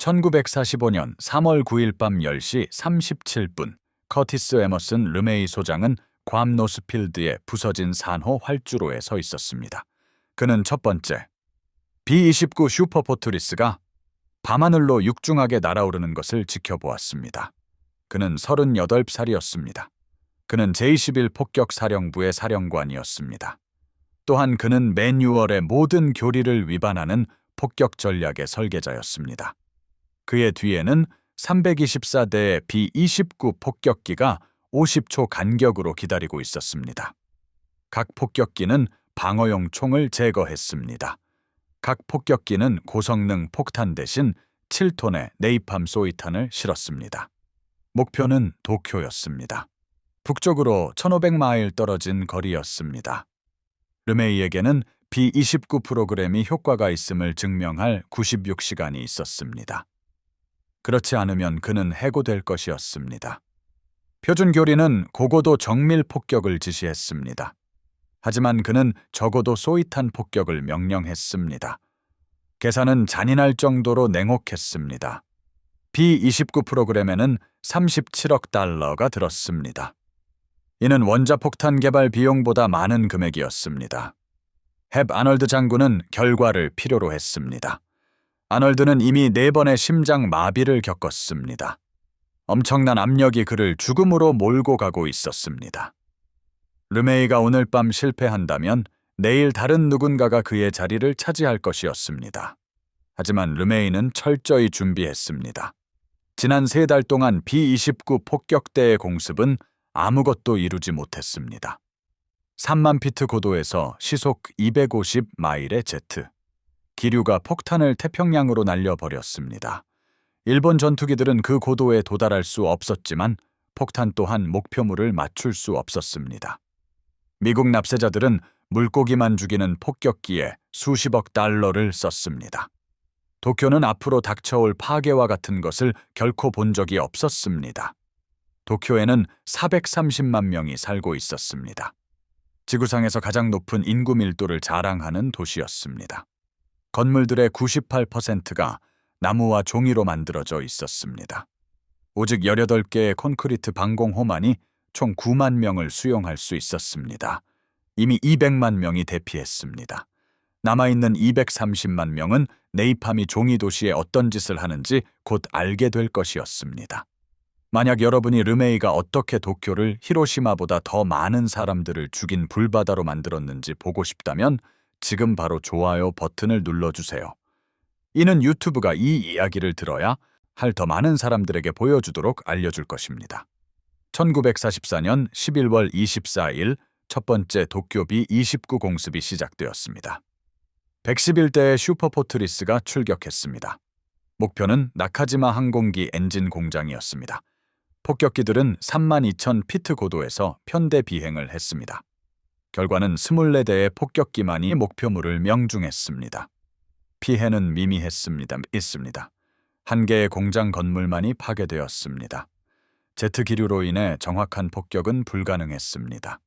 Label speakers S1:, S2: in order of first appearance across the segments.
S1: 1945년 3월 9일 밤 10시 37분, 커티스 에머슨 르메이 소장은 괌 노스필드의 부서진 산호 활주로에 서 있었습니다. 그는 첫 번째, B-29 슈퍼포트리스가 밤하늘로 육중하게 날아오르는 것을 지켜보았습니다. 그는 38살이었습니다. 그는 제21 폭격사령부의 사령관이었습니다. 또한 그는 매뉴얼의 모든 교리를 위반하는 폭격 전략의 설계자였습니다. 그의 뒤에는 324대의 B-29 폭격기가 50초 간격으로 기다리고 있었습니다. 각 폭격기는 방어용 총을 제거했습니다. 각 폭격기는 고성능 폭탄 대신 7톤의 네이팜 소위탄을 실었습니다. 목표는 도쿄였습니다. 북쪽으로 1500마일 떨어진 거리였습니다. 르메이에게는 B-29 프로그램이 효과가 있음을 증명할 96시간이 있었습니다. 그렇지 않으면 그는 해고될 것이었습니다. 표준 교리는 고고도 정밀 폭격을 지시했습니다. 하지만 그는 적어도 소위탄 폭격을 명령했습니다. 계산은 잔인할 정도로 냉혹했습니다. B-29 프로그램에는 37억 달러가 들었습니다. 이는 원자폭탄 개발 비용보다 많은 금액이었습니다. 헵 아널드 장군은 결과를 필요로 했습니다. 아널드는 이미 4번의 심장 마비를 겪었습니다. 엄청난 압력이 그를 죽음으로 몰고 가고 있었습니다. 르메이가 오늘 밤 실패한다면 내일 다른 누군가가 그의 자리를 차지할 것이었습니다. 하지만 르메이는 철저히 준비했습니다. 지난 3달 동안 B-29 폭격대의 공습은 아무것도 이루지 못했습니다. 3만 피트 고도에서 시속 250마일의 제트. 기류가 폭탄을 태평양으로 날려버렸습니다. 일본 전투기들은 그 고도에 도달할 수 없었지만 폭탄 또한 목표물을 맞출 수 없었습니다. 미국 납세자들은 물고기만 죽이는 폭격기에 수십억 달러를 썼습니다. 도쿄는 앞으로 닥쳐올 파괴와 같은 것을 결코 본 적이 없었습니다. 도쿄에는 430만 명이 살고 있었습니다. 지구상에서 가장 높은 인구 밀도를 자랑하는 도시였습니다. 건물들의 98%가 나무와 종이로 만들어져 있었습니다. 오직 18개의 콘크리트 방공호만이 총 9만 명을 수용할 수 있었습니다. 이미 200만 명이 대피했습니다. 남아있는 230만 명은 네이팜이 종이 도시에 어떤 짓을 하는지 곧 알게 될 것이었습니다. 만약 여러분이 르메이가 어떻게 도쿄를 히로시마보다 더 많은 사람들을 죽인 불바다로 만들었는지 보고 싶다면 지금 바로 좋아요 버튼을 눌러주세요. 이는 유튜브가 이 이야기를 들어야 할 더 많은 사람들에게 보여주도록 알려줄 것입니다. 1944년 11월 24일 첫 번째 도쿄 B-29 공습이 시작되었습니다. 111대의 슈퍼포트리스가 출격했습니다. 목표는 나카지마 항공기 엔진 공장이었습니다. 폭격기들은 32,000 피트 고도에서 편대 비행을 했습니다. 결과는 24대의 폭격기만이 목표물을 명중했습니다. 피해는 미미했습니다. 한 개의 공장 건물만이 파괴되었습니다. 제트 기류로 인해 정확한 폭격은 불가능했습니다.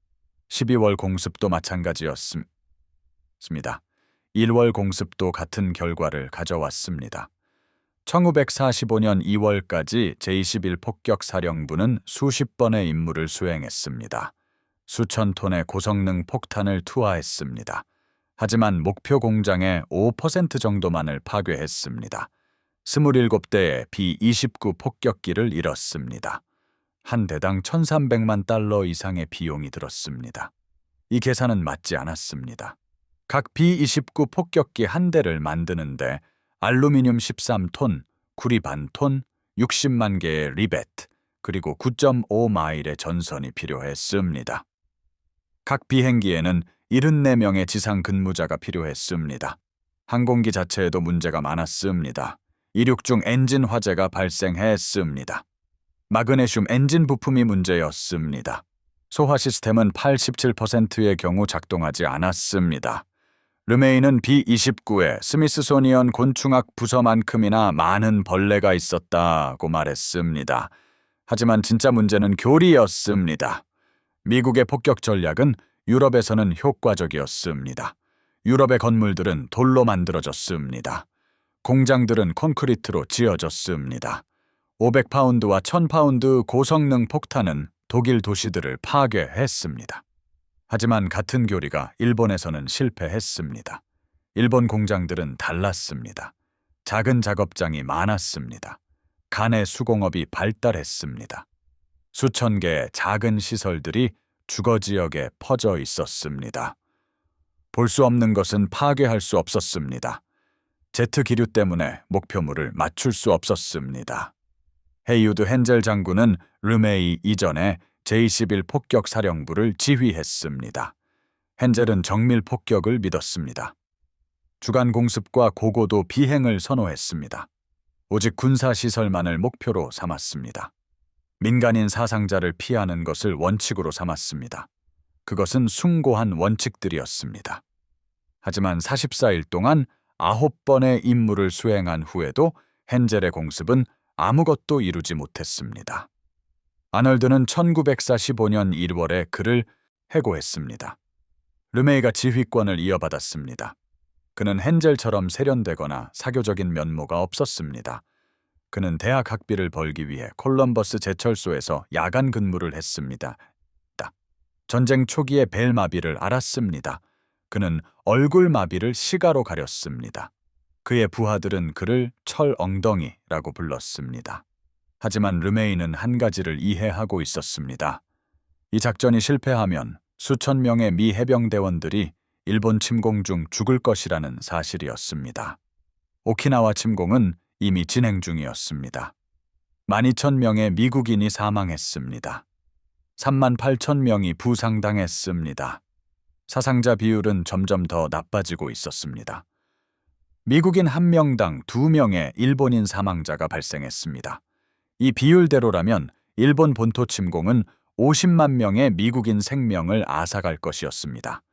S1: 12월 공습도 마찬가지였습니다. 1월 공습도 같은 결과를 가져왔습니다. 1945년 2월까지 제21 폭격사령부는 수십 번의 임무를 수행했습니다. 수천 톤의 고성능 폭탄을 투하했습니다. 하지만 목표 공장의 5% 정도만을 파괴했습니다. 27대의 B-29 폭격기를 잃었습니다. 한 대당 1,300만 달러 이상의 비용이 들었습니다. 이 계산은 맞지 않았습니다. 각 B-29 폭격기 한 대를 만드는데 알루미늄 13톤, 구리 반톤, 60만 개의 리벳, 그리고 9.5마일의 전선이 필요했습니다. 각 비행기에는 74명의 지상 근무자가 필요했습니다. 항공기 자체에도 문제가 많았습니다. 이륙 중 엔진 화재가 발생했습니다. 마그네슘 엔진 부품이 문제였습니다. 소화 시스템은 87%의 경우 작동하지 않았습니다. 르메이는 B-29에 스미스소니언 곤충학 부서만큼이나 많은 벌레가 있었다고 말했습니다. 하지만 진짜 문제는 교리였습니다. 미국의 폭격 전략은 유럽에서는 효과적이었습니다. 유럽의 건물들은 돌로 만들어졌습니다. 공장들은 콘크리트로 지어졌습니다. 500파운드와 1000파운드 고성능 폭탄은 독일 도시들을 파괴했습니다. 하지만 같은 교리가 일본에서는 실패했습니다. 일본 공장들은 달랐습니다. 작은 작업장이 많았습니다. 간의 수공업이 발달했습니다. 수천 개의 작은 시설들이 주거 지역에 퍼져 있었습니다. 볼 수 없는 것은 파괴할 수 없었습니다. 제트 기류 때문에 목표물을 맞출 수 없었습니다. 헤이우드 헨젤 장군은 르메이 이전에 제21 폭격 사령부를 지휘했습니다. 헨젤은 정밀 폭격을 믿었습니다. 주간 공습과 고고도 비행을 선호했습니다. 오직 군사시설만을 목표로 삼았습니다. 민간인 사상자를 피하는 것을 원칙으로 삼았습니다. 그것은 숭고한 원칙들이었습니다. 하지만 44일 동안 9번의 임무를 수행한 후에도 헨젤의 공습은 아무것도 이루지 못했습니다. 아널드는 1945년 1월에 그를 해고했습니다. 르메이가 지휘권을 이어받았습니다. 그는 헨젤처럼 세련되거나 사교적인 면모가 없었습니다. 그는 대학 학비를 벌기 위해 콜럼버스 제철소에서 야간 근무를 했습니다. 전쟁 초기에 벨마비를 알았습니다. 그는 얼굴 마비를 시가로 가렸습니다. 그의 부하들은 그를 철 엉덩이라고 불렀습니다. 하지만 르메이는 한 가지를 이해하고 있었습니다. 이 작전이 실패하면 수천 명의 미 해병대원들이 일본 침공 중 죽을 것이라는 사실이었습니다. 오키나와 침공은 이미 진행 중이었습니다. 12,000명의 미국인이 사망했습니다. 38,000명이 부상당했습니다. 사상자 비율은 점점 더 나빠지고 있었습니다. 미국인 1명당 2명의 일본인 사망자가 발생했습니다. 이 비율대로라면 일본 본토 침공은 50만 명의 미국인 생명을 앗아갈 것이었습니다.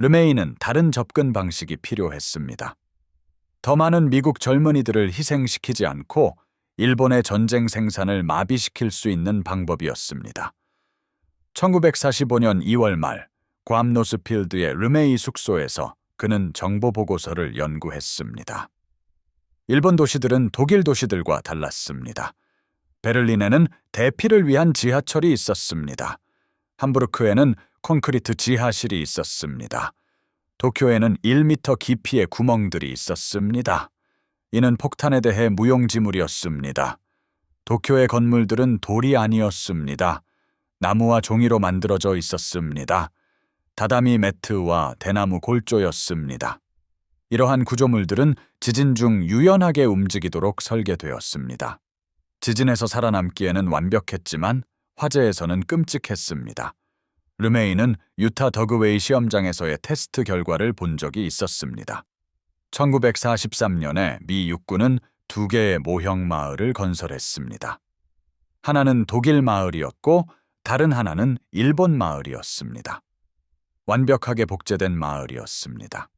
S1: 르메이는 다른 접근 방식이 필요했습니다. 더 많은 미국 젊은이들을 희생시키지 않고 일본의 전쟁 생산을 마비시킬 수 있는 방법이었습니다. 1945년 2월 말 괌 노스필드의 르메이 숙소에서 그는 정보 보고서를 연구했습니다. 일본 도시들은 독일 도시들과 달랐습니다. 베를린에는 대피를 위한 지하철이 있었습니다. 함부르크에는 콘크리트 지하실이 있었습니다. 도쿄에는 1m 깊이의 구멍들이 있었습니다. 이는 폭탄에 대해 무용지물이었습니다. 도쿄의 건물들은 돌이 아니었습니다. 나무와 종이로 만들어져 있었습니다. 다다미 매트와 대나무 골조였습니다. 이러한 구조물들은 지진 중 유연하게 움직이도록 설계되었습니다. 지진에서 살아남기에는 완벽했지만 화재에서는 끔찍했습니다. 르메이는 유타 더그웨이 시험장에서의 테스트 결과를 본 적이 있었습니다. 1943년에 미 육군은 2개의 모형 마을을 건설했습니다. 하나는 독일 마을이었고 다른 하나는 일본 마을이었습니다. 완벽하게 복제된 마을이었습니다.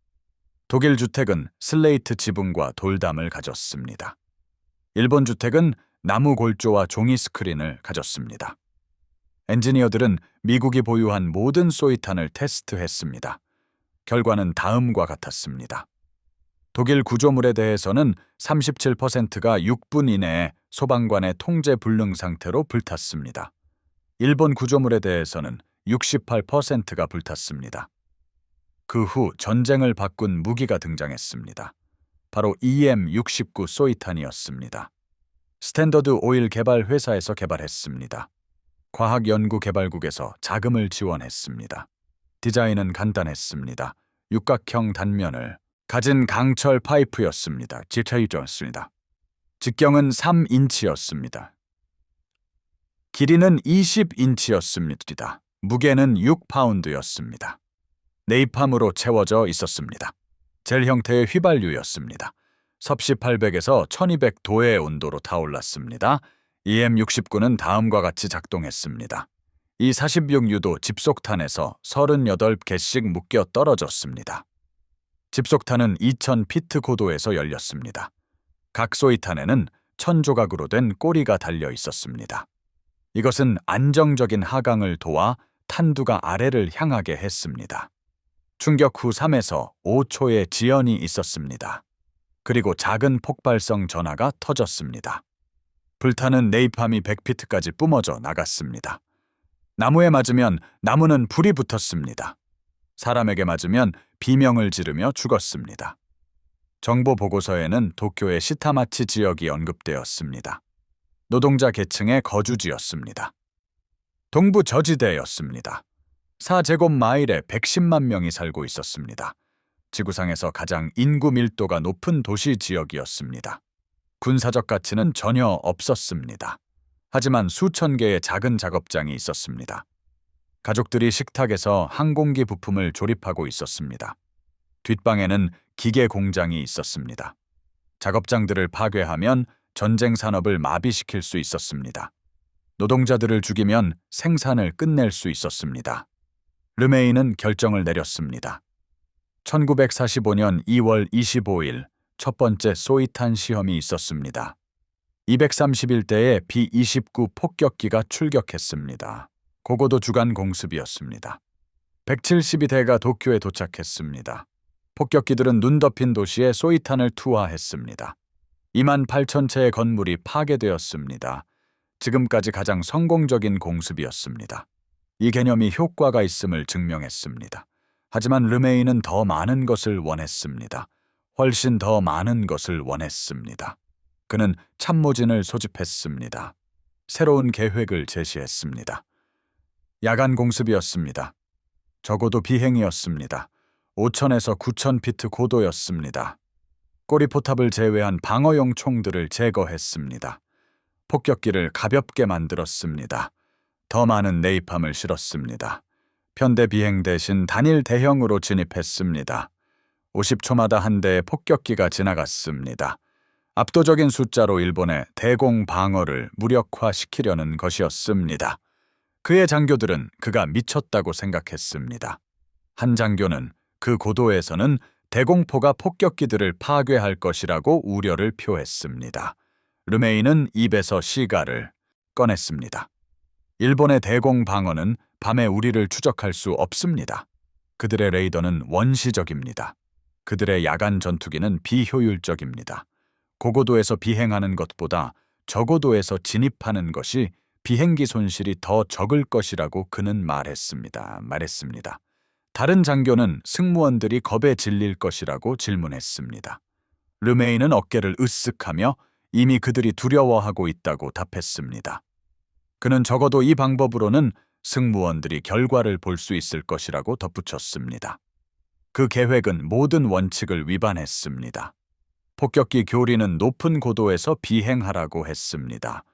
S1: 독일 주택은 슬레이트 지붕과 돌담을 가졌습니다. 일본 주택은 나무 골조와 종이 스크린을 가졌습니다. 엔지니어들은 미국이 보유한 모든 소위탄을 테스트했습니다. 결과는 다음과 같았습니다. 독일 구조물에 대해서는 37%가 6분 이내에 소방관의 통제 불능 상태로 불탔습니다. 일본 구조물에 대해서는 68%가 불탔습니다. 그 후 전쟁을 바꾼 무기가 등장했습니다. 바로 EM-69 소위탄이었습니다. 스탠더드 오일 개발 회사에서 개발했습니다. 과학연구개발국에서 자금을 지원했습니다. 디자인은 간단했습니다. 육각형 단면을 가진 강철 파이프였습니다. 지체유전였습니다. 직경은 3인치였습니다. 길이는 20인치였습니다. 무게는 6파운드였습니다. 네이팜으로 채워져 있었습니다. 젤 형태의 휘발유였습니다. 섭씨 800에서 1200도의 온도로 타올랐습니다. EM-69는 다음과 같이 작동했습니다. 이 46유도 집속탄에서 38개씩 묶여 떨어졌습니다. 집속탄은 2000피트 고도에서 열렸습니다. 각 소위탄에는 1000조각으로 된 꼬리가 달려 있었습니다. 이것은 안정적인 하강을 도와 탄두가 아래를 향하게 했습니다. 충격 후 3에서 5초의 지연이 있었습니다. 그리고 작은 폭발성 전하가 터졌습니다. 불타는 네이팜이 100피트까지 뿜어져 나갔습니다. 나무에 맞으면 나무는 불이 붙었습니다. 사람에게 맞으면 비명을 지르며 죽었습니다. 정보 보고서에는 도쿄의 시타마치 지역이 언급되었습니다. 노동자 계층의 거주지였습니다. 동부 저지대였습니다. 4제곱마일에 110만 명이 살고 있었습니다. 지구상에서 가장 인구 밀도가 높은 도시 지역이었습니다. 군사적 가치는 전혀 없었습니다. 하지만 수천 개의 작은 작업장이 있었습니다. 가족들이 식탁에서 항공기 부품을 조립하고 있었습니다. 뒷방에는 기계 공장이 있었습니다. 작업장들을 파괴하면 전쟁 산업을 마비시킬 수 있었습니다. 노동자들을 죽이면 생산을 끝낼 수 있었습니다. 르메이는 결정을 내렸습니다. 1945년 2월 25일 첫 번째 소이탄 시험이 있었습니다. 231대의 B-29 폭격기가 출격했습니다. 고고도 주간 공습이었습니다. 172대가 도쿄에 도착했습니다. 폭격기들은 눈 덮인 도시에 소이탄을 투하했습니다. 28,000채의 건물이 파괴되었습니다. 지금까지 가장 성공적인 공습이었습니다. 이 개념이 효과가 있음을 증명했습니다. 하지만 르메이는 더 많은 것을 원했습니다. 훨씬 더 많은 것을 원했습니다. 그는 참모진을 소집했습니다. 새로운 계획을 제시했습니다. 야간 공습이었습니다. 적어도 비행이었습니다. 5,000에서 9,000피트 고도였습니다. 꼬리포탑을 제외한 방어용 총들을 제거했습니다. 폭격기를 가볍게 만들었습니다. 더 많은 네이팜을 실었습니다. 편대 비행 대신 단일 대형으로 진입했습니다. 50초마다 한 대의 폭격기가 지나갔습니다. 압도적인 숫자로 일본의 대공 방어를 무력화시키려는 것이었습니다. 그의 장교들은 그가 미쳤다고 생각했습니다. 한 장교는 그 고도에서는 대공포가 폭격기들을 파괴할 것이라고 우려를 표했습니다. 르메이는 입에서 시가를 꺼냈습니다. 일본의 대공 방어는 밤에 우리를 추적할 수 없습니다. 그들의 레이더는 원시적입니다. 그들의 야간 전투기는 비효율적입니다. 고고도에서 비행하는 것보다 저고도에서 진입하는 것이 비행기 손실이 더 적을 것이라고 그는 말했습니다. 다른 장교는 승무원들이 겁에 질릴 것이라고 질문했습니다. 르메이는 어깨를 으쓱하며 이미 그들이 두려워하고 있다고 답했습니다. 그는 적어도 이 방법으로는 승무원들이 결과를 볼 수 있을 것이라고 덧붙였습니다. 그 계획은 모든 원칙을 위반했습니다. 폭격기 교리는 높은 고도에서 비행하라고 했습니다.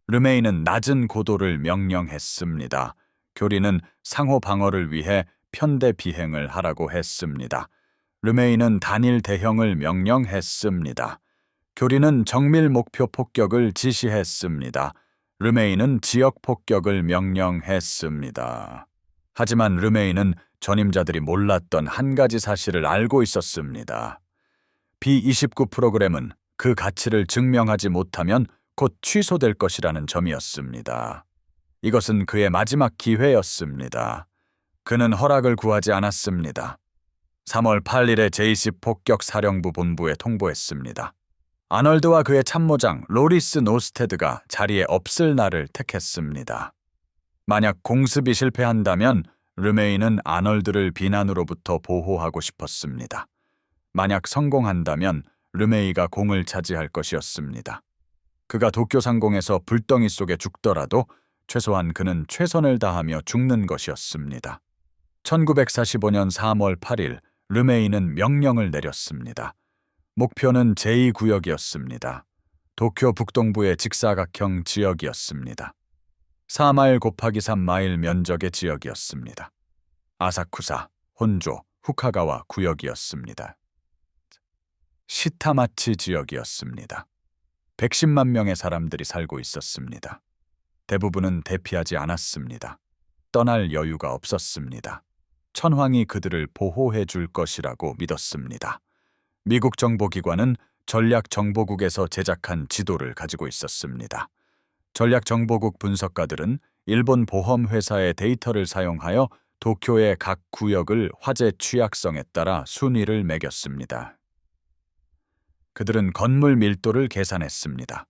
S1: 르메이는 낮은 고도를 명령했습니다. 교리는 상호 방어를 위해 편대 비행을 하라고 했습니다. 르메이는 단일 대형을 명령했습니다. 교리는 정밀 목표 폭격을 지시했습니다. 르메이는 지역 폭격을 명령했습니다. 하지만 르메이는 전임자들이 몰랐던 한 가지 사실을 알고 있었습니다. B-29 프로그램은 그 가치를 증명하지 못하면 곧 취소될 것이라는 점이었습니다. 이것은 그의 마지막 기회였습니다. 그는 허락을 구하지 않았습니다. 3월 8일에 제20 폭격 사령부 본부에 통보했습니다. 아널드와 그의 참모장 로리스 노스테드가 자리에 없을 날을 택했습니다. 만약 공습이 실패한다면 르메이는 아널드를 비난으로부터 보호하고 싶었습니다. 만약 성공한다면 르메이가 공을 차지할 것이었습니다. 그가 도쿄 상공에서 불덩이 속에 죽더라도 최소한 그는 최선을 다하며 죽는 것이었습니다. 1945년 3월 8일 르메이는 명령을 내렸습니다. 목표는 제2구역이었습니다. 도쿄 북동부의 직사각형 지역이었습니다. 4마일 곱하기 3마일 면적의 지역이었습니다. 아사쿠사, 혼조, 후카가와 구역이었습니다. 시타마치 지역이었습니다. 110만 명의 사람들이 살고 있었습니다. 대부분은 대피하지 않았습니다. 떠날 여유가 없었습니다. 천황이 그들을 보호해 줄 것이라고 믿었습니다. 미국 정보기관은 전략정보국에서 제작한 지도를 가지고 있었습니다. 전략정보국 분석가들은 일본 보험회사의 데이터를 사용하여 도쿄의 각 구역을 화재 취약성에 따라 순위를 매겼습니다. 그들은 건물 밀도를 계산했습니다.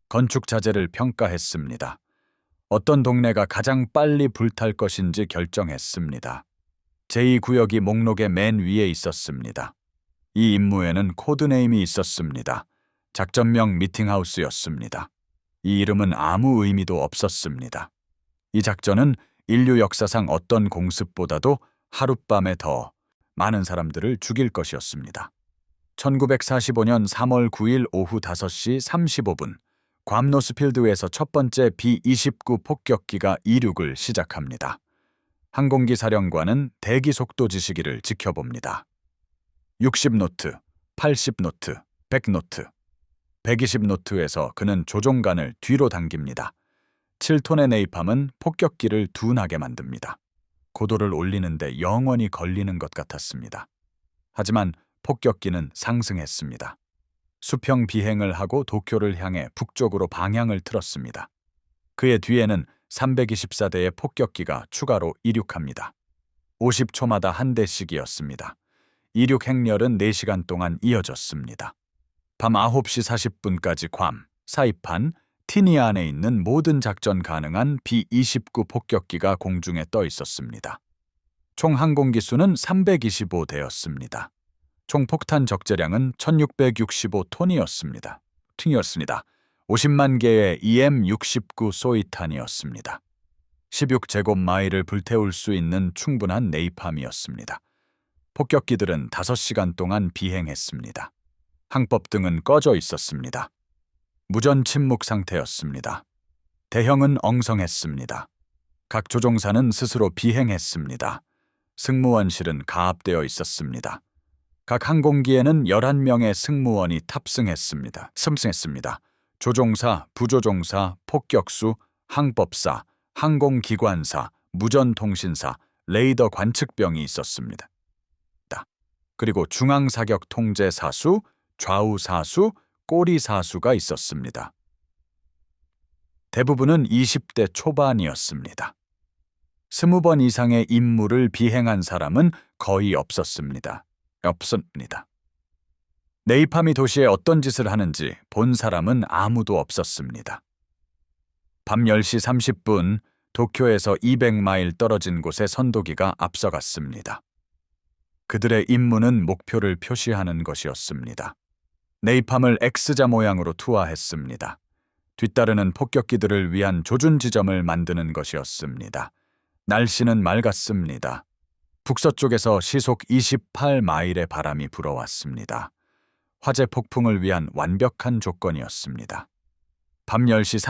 S1: 건축 자재를 평가했습니다. 어떤 동네가 가장 빨리 불탈 것인지 결정했습니다. 제2구역이 목록의 맨 위에 있었습니다. 이 임무에는 코드네임이 있었습니다. 작전명 미팅하우스였습니다. 이 이름은 아무 의미도 없었습니다. 이 작전은 인류 역사상 어떤 공습보다도 하룻밤에 더 많은 사람들을 죽일 것이었습니다. 1945년 3월 9일 오후 5시 35분, 괌 노스필드에서 첫 번째 B-29 폭격기가 이륙을 시작합니다. 항공기 사령관은 대기 속도 지시기를 지켜봅니다. 60노트, 80노트, 100노트, 120노트에서 그는 조종관을 뒤로 당깁니다. 7톤의 네이팜은 폭격기를 둔하게 만듭니다. 고도를 올리는데 영원히 걸리는 것 같았습니다. 하지만 폭격기는 상승했습니다. 수평 비행을 하고 도쿄를 향해 북쪽으로 방향을 틀었습니다. 그의 뒤에는 324대의 폭격기가 추가로 이륙합니다. 50초마다 한 대씩이었습니다. 이륙 행렬은 4시간 동안 이어졌습니다. 밤 9시 40분까지 괌, 사이판, 티니 안에 있는 모든 작전 가능한 B-29 폭격기가 공중에 떠 있었습니다. 총 항공기 수는 325대였습니다. 총 폭탄 적재량은 1665톤이었습니다. 50만 개의 EM-69 소위탄이었습니다. 16제곱마일을 불태울 수 있는 충분한 네이팜이었습니다. 폭격기들은 5시간 동안 비행했습니다. 항법등은 꺼져 있었습니다. 무전 침묵 상태였습니다. 대형은 엉성했습니다. 각 조종사는 스스로 비행했습니다. 승무원실은 가압되어 있었습니다. 각 항공기에는 11명의 승무원이 탑승했습니다. 조종사, 부조종사, 폭격수, 항법사, 항공기관사, 무전통신사, 레이더 관측병이 있었습니다. 그리고 중앙사격 통제사수, 좌우사수, 꼬리사수가 있었습니다. 대부분은 20대 초반이었습니다. 20번 이상의 임무를 비행한 사람은 거의 없었습니다. 네이팜이 도시에 어떤 짓을 하는지 본 사람은 아무도 없었습니다. 밤 10시 30분, 도쿄에서 200마일 떨어진 곳에 선도기가 앞서갔습니다. 그들의 임무는 목표를 표시하는 것이었습니다. 네이팜을 X자 모양으로 투하했습니다. 뒤따르는 폭격기들을 위한 조준 지점을 만드는 것이었습니다. 날씨는 맑았습니다. 북서쪽에서 시속 28마일의 바람이 불어왔습니다. 화재 폭풍을 위한 완벽한 조건이었습니다. 밤 10시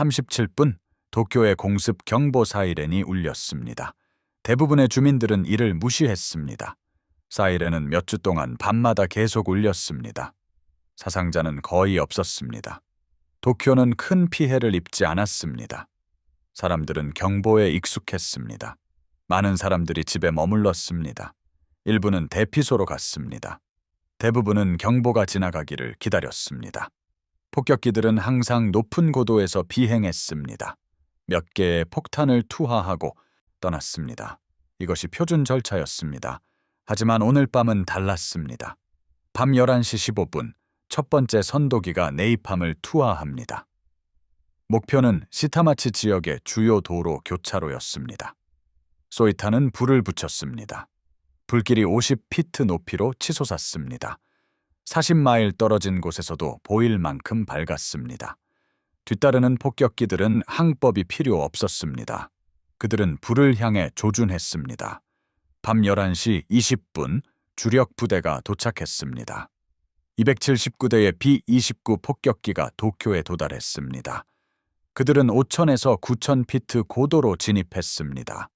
S1: 37분, 도쿄의 공습 경보 사이렌이 울렸습니다. 대부분의 주민들은 이를 무시했습니다. 사이렌은 몇 주 동안 밤마다 계속 울렸습니다. 사상자는 거의 없었습니다. 도쿄는 큰 피해를 입지 않았습니다. 사람들은 경보에 익숙했습니다. 많은 사람들이 집에 머물렀습니다. 일부는 대피소로 갔습니다. 대부분은 경보가 지나가기를 기다렸습니다. 폭격기들은 항상 높은 고도에서 비행했습니다. 몇 개의 폭탄을 투하하고 떠났습니다. 이것이 표준 절차였습니다. 하지만 오늘 밤은 달랐습니다. 밤 11시 15분, 첫 번째 선도기가 네이팜을 투하합니다. 목표는 시타마치 지역의 주요 도로 교차로였습니다. 소이탄은 불을 붙였습니다. 불길이 50피트 높이로 치솟았습니다. 40마일 떨어진 곳에서도 보일 만큼 밝았습니다. 뒤따르는 폭격기들은 항법이 필요 없었습니다. 그들은 불을 향해 조준했습니다. 밤 11시 20분, 주력 부대가 도착했습니다. 279대의 B-29 폭격기가 도쿄에 도달했습니다. 그들은 5,000에서 9,000피트 고도로 진입했습니다.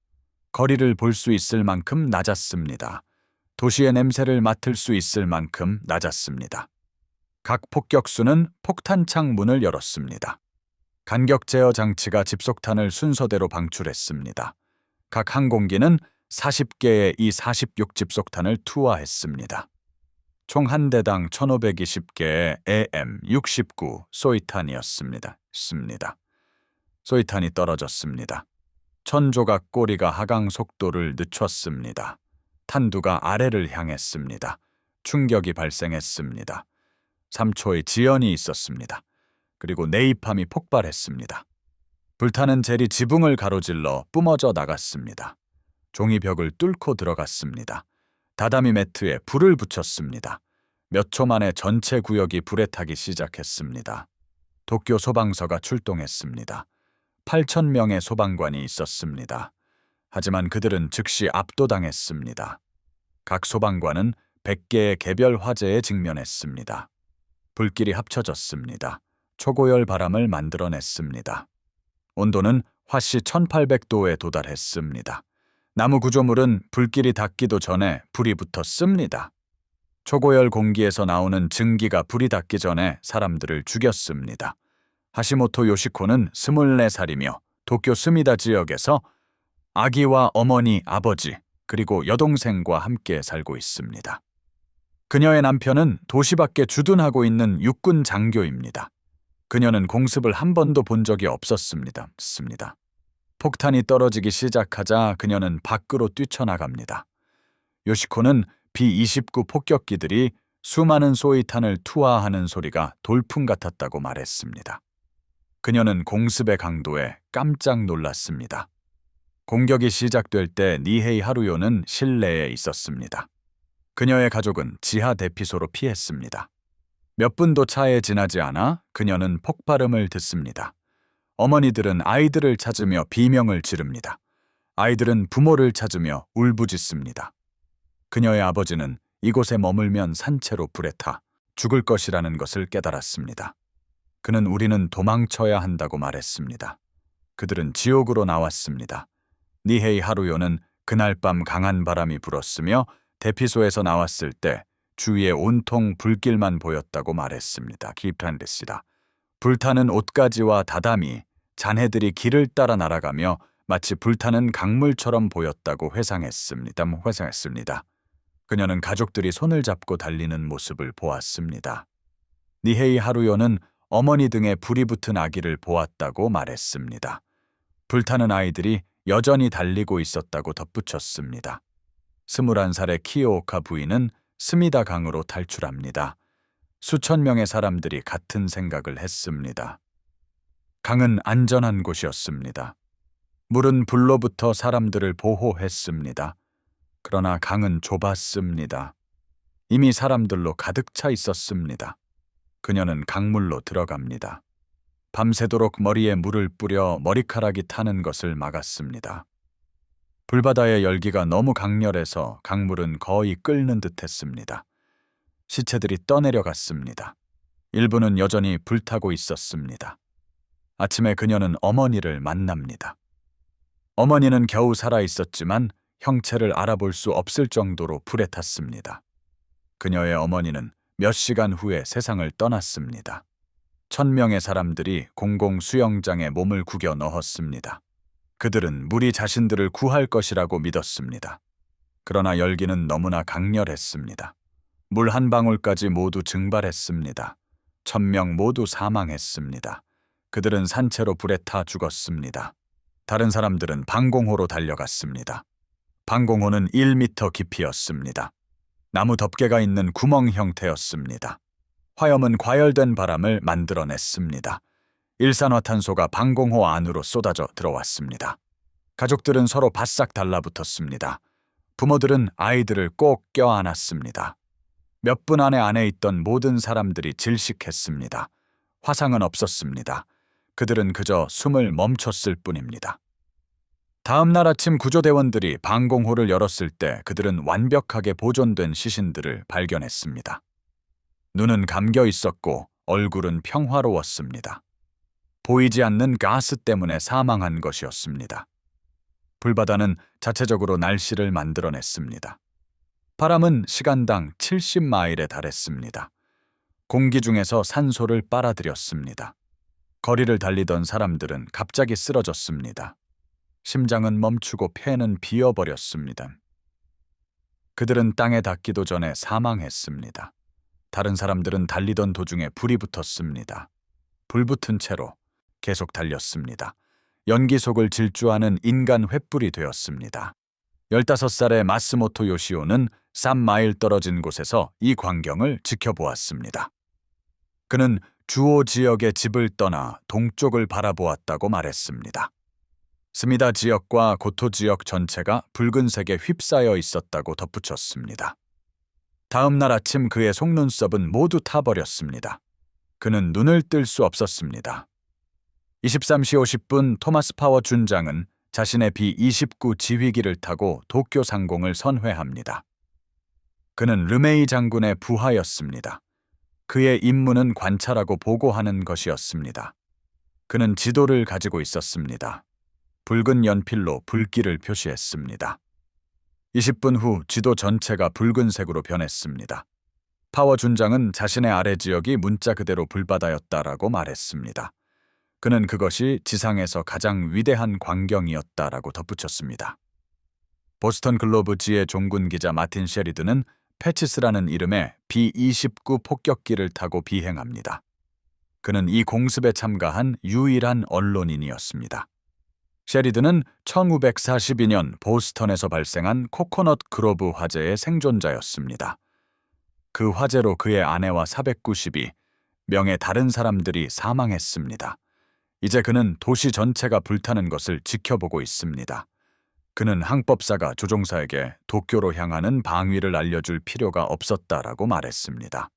S1: 거리를 볼 수 있을 만큼 낮았습니다. 도시의 냄새를 맡을 수 있을 만큼 낮았습니다. 각 폭격수는 폭탄창 문을 열었습니다. 간격 제어 장치가 집속탄을 순서대로 방출했습니다. 각 항공기는 40개의 E-46 집속탄을 투하했습니다. 총 한 대당 1,520개의 AM-69 소위탄이었습니다. 소위탄이 떨어졌습니다. 천조각 꼬리가 하강 속도를 늦췄습니다. 탄두가 아래를 향했습니다. 충격이 발생했습니다. 3초의 지연이 있었습니다. 그리고 네이팜이 폭발했습니다. 불타는 젤이 지붕을 가로질러 뿜어져 나갔습니다. 종이벽을 뚫고 들어갔습니다. 다다미 매트에 불을 붙였습니다. 몇 초 만에 전체 구역이 불에 타기 시작했습니다. 도쿄 소방서가 출동했습니다. 8,000명의 소방관이 있었습니다. 하지만 그들은 즉시 압도당했습니다. 각 소방관은 100개의 개별 화재에 직면했습니다. 불길이 합쳐졌습니다. 초고열 바람을 만들어냈습니다. 온도는 화씨 1800도에 도달했습니다. 나무 구조물은 불길이 닿기도 전에 불이 붙었습니다. 초고열 공기에서 나오는 증기가 불이 닿기 전에 사람들을 죽였습니다. 하시모토 요시코는 24살이며 도쿄 스미다 지역에서 아기와 어머니, 아버지, 그리고 여동생과 함께 살고 있습니다. 그녀의 남편은 도시 밖에 주둔하고 있는 육군 장교입니다. 그녀는 공습을 한 번도 본 적이 없었습니다. 폭탄이 떨어지기 시작하자 그녀는 밖으로 뛰쳐나갑니다. 요시코는 B-29 폭격기들이 수많은 소위탄을 투하하는 소리가 돌풍 같았다고 말했습니다. 그녀는 공습의 강도에 깜짝 놀랐습니다. 공격이 시작될 때 니헤이 하루요는 실내에 있었습니다. 그녀의 가족은 지하 대피소로 피했습니다. 몇 분도 차에 지나지 않아 그녀는 폭발음을 듣습니다. 어머니들은 아이들을 찾으며 비명을 지릅니다. 아이들은 부모를 찾으며 울부짖습니다. 그녀의 아버지는 이곳에 머물면 산채로 불에 타 죽을 것이라는 것을 깨달았습니다. 그는 우리는 도망쳐야 한다고 말했습니다. 그들은 지옥으로 나왔습니다. 니헤이 하루요는 그날 밤 강한 바람이 불었으며 대피소에서 나왔을 때 주위에 온통 불길만 보였다고 말했습니다. 기판됐시다. 불타는 옷가지와 다다미, 잔해들이 길을 따라 날아가며 마치 불타는 강물처럼 보였다고 회상했습니다. 그녀는 가족들이 손을 잡고 달리는 모습을 보았습니다. 니헤이 하루요는 어머니 등에 불이 붙은 아기를 보았다고 말했습니다. 불타는 아이들이 여전히 달리고 있었다고 덧붙였습니다. 21살의 키요오카 부인은 스미다 강으로 탈출합니다. 수천 명의 사람들이 같은 생각을 했습니다. 강은 안전한 곳이었습니다. 물은 불로부터 사람들을 보호했습니다. 그러나 강은 좁았습니다. 이미 사람들로 가득 차 있었습니다. 그녀는 강물로 들어갑니다. 밤새도록 머리에 물을 뿌려 머리카락이 타는 것을 막았습니다. 불바다의 열기가 너무 강렬해서 강물은 거의 끓는 듯했습니다. 시체들이 떠내려갔습니다. 일부는 여전히 불타고 있었습니다. 아침에 그녀는 어머니를 만납니다. 어머니는 겨우 살아 있었지만 형체를 알아볼 수 없을 정도로 불에 탔습니다. 그녀의 어머니는 몇 시간 후에 세상을 떠났습니다. 1,000명의 사람들이 공공 수영장에 몸을 구겨 넣었습니다. 그들은 물이 자신들을 구할 것이라고 믿었습니다. 그러나 열기는 너무나 강렬했습니다. 물 한 방울까지 모두 증발했습니다. 1,000명 모두 사망했습니다. 그들은 산채로 불에 타 죽었습니다. 다른 사람들은 방공호로 달려갔습니다. 방공호는 1m 깊이였습니다. 나무 덮개가 있는 구멍 형태였습니다. 화염은 과열된 바람을 만들어냈습니다. 일산화탄소가 방공호 안으로 쏟아져 들어왔습니다. 가족들은 서로 바싹 달라붙었습니다. 부모들은 아이들을 꼭 껴안았습니다. 몇 분 안에 있던 모든 사람들이 질식했습니다. 화상은 없었습니다. 그들은 그저 숨을 멈췄을 뿐입니다. 다음 날 아침 구조대원들이 방공호를 열었을 때 그들은 완벽하게 보존된 시신들을 발견했습니다. 눈은 감겨 있었고 얼굴은 평화로웠습니다. 보이지 않는 가스 때문에 사망한 것이었습니다. 불바다는 자체적으로 날씨를 만들어냈습니다. 바람은 시간당 70마일에 달했습니다. 공기 중에서 산소를 빨아들였습니다. 거리를 달리던 사람들은 갑자기 쓰러졌습니다. 심장은 멈추고 폐는 비어버렸습니다. 그들은 땅에 닿기도 전에 사망했습니다. 다른 사람들은 달리던 도중에 불이 붙었습니다. 불붙은 채로 계속 달렸습니다. 연기 속을 질주하는 인간 횃불이 되었습니다. 15살의 마스모토 요시오는 3마일 떨어진 곳에서 이 광경을 지켜보았습니다. 그는 주오 지역의 집을 떠나 동쪽을 바라보았다고 말했습니다. 스미다 지역과 고토 지역 전체가 붉은색에 휩싸여 있었다고 덧붙였습니다. 다음 날 아침 그의 속눈썹은 모두 타버렸습니다. 그는 눈을 뜰 수 없었습니다. 23시 50분 토마스 파워 준장은 자신의 B-29 지휘기를 타고 도쿄 상공을 선회합니다. 그는 르메이 장군의 부하였습니다. 그의 임무는 관찰하고 보고하는 것이었습니다. 그는 지도를 가지고 있었습니다. 붉은 연필로 불길을 표시했습니다. 20분 후 지도 전체가 붉은색으로 변했습니다. 파워 준장은 자신의 아래 지역이 문자 그대로 불바다였다라고 말했습니다. 그는 그것이 지상에서 가장 위대한 광경이었다라고 덧붙였습니다. 보스턴 글로브지의 종군 기자 마틴 셰리든은 패치스라는 이름의 B-29 폭격기를 타고 비행합니다. 그는 이 공습에 참가한 유일한 언론인이었습니다. 셰리든은 1942년 보스턴에서 발생한 코코넛 그로브 화재의 생존자였습니다. 그 화재로 그의 아내와 492명의 다른 사람들이 사망했습니다. 이제 그는 도시 전체가 불타는 것을 지켜보고 있습니다. 그는 항법사가 조종사에게 도쿄로 향하는 방위를 알려줄 필요가 없었다라고 말했습니다.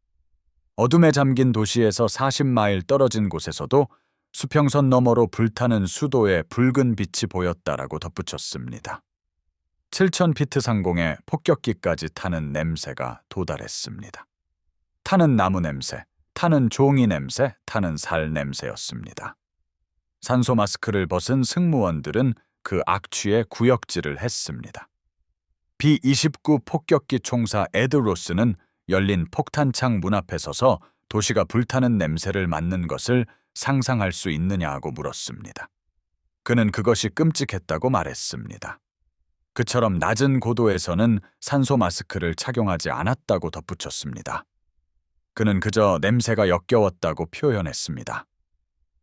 S1: 어둠에 잠긴 도시에서 40마일 떨어진 곳에서도 수평선 너머로 불타는 수도의 붉은 빛이 보였다라고 덧붙였습니다. 7,000피트 상공에 폭격기까지 타는 냄새가 도달했습니다. 타는 나무 냄새, 타는 종이 냄새, 타는 살 냄새였습니다. 산소 마스크를 벗은 승무원들은 그 악취에 구역질을 했습니다. B-29 폭격기 총사 에드 로스는 열린 폭탄창 문 앞에 서서 도시가 불타는 냄새를 맡는 것을 상상할 수 있느냐고 물었습니다. 그는 그것이 끔찍했다고 말했습니다. 그처럼 낮은 고도에서는 산소 마스크를 착용하지 않았다고 덧붙였습니다. 그는 그저 냄새가 역겨웠다고 표현했습니다.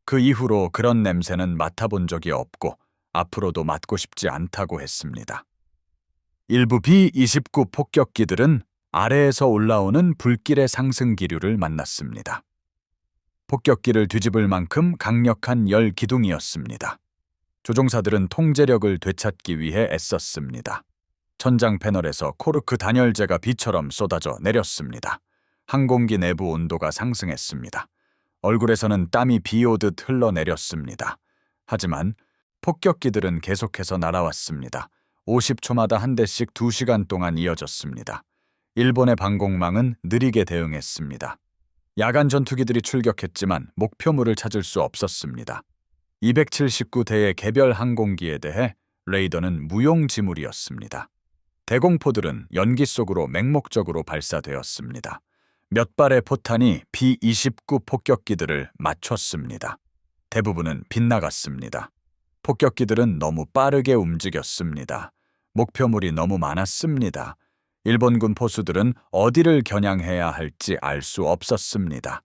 S1: 그 이후로 그런 냄새는 맡아본 적이 없고 앞으로도 맡고 싶지 않다고 했습니다. 일부 B-29 폭격기들은 아래에서 올라오는 불길의 상승 기류를 만났습니다. 폭격기를 뒤집을 만큼 강력한 열 기둥이었습니다. 조종사들은 통제력을 되찾기 위해 애썼습니다. 천장 패널에서 코르크 단열재가 비처럼 쏟아져 내렸습니다. 항공기 내부 온도가 상승했습니다. 얼굴에서는 땀이 비 오듯 흘러내렸습니다. 하지만 폭격기들은 계속해서 날아왔습니다. 50초마다 한 대씩 2시간 동안 이어졌습니다. 일본의 방공망은 느리게 대응했습니다. 야간 전투기들이 출격했지만 목표물을 찾을 수 없었습니다. 279대의 개별 항공기에 대해 레이더는 무용지물이었습니다. 대공포들은 연기 속으로 맹목적으로 발사되었습니다. 몇 발의 포탄이 B-29 폭격기들을 맞췄습니다. 대부분은 빗나갔습니다. 폭격기들은 너무 빠르게 움직였습니다. 목표물이 너무 많았습니다. 일본군 포수들은 어디를 겨냥해야 할지 알 수 없었습니다.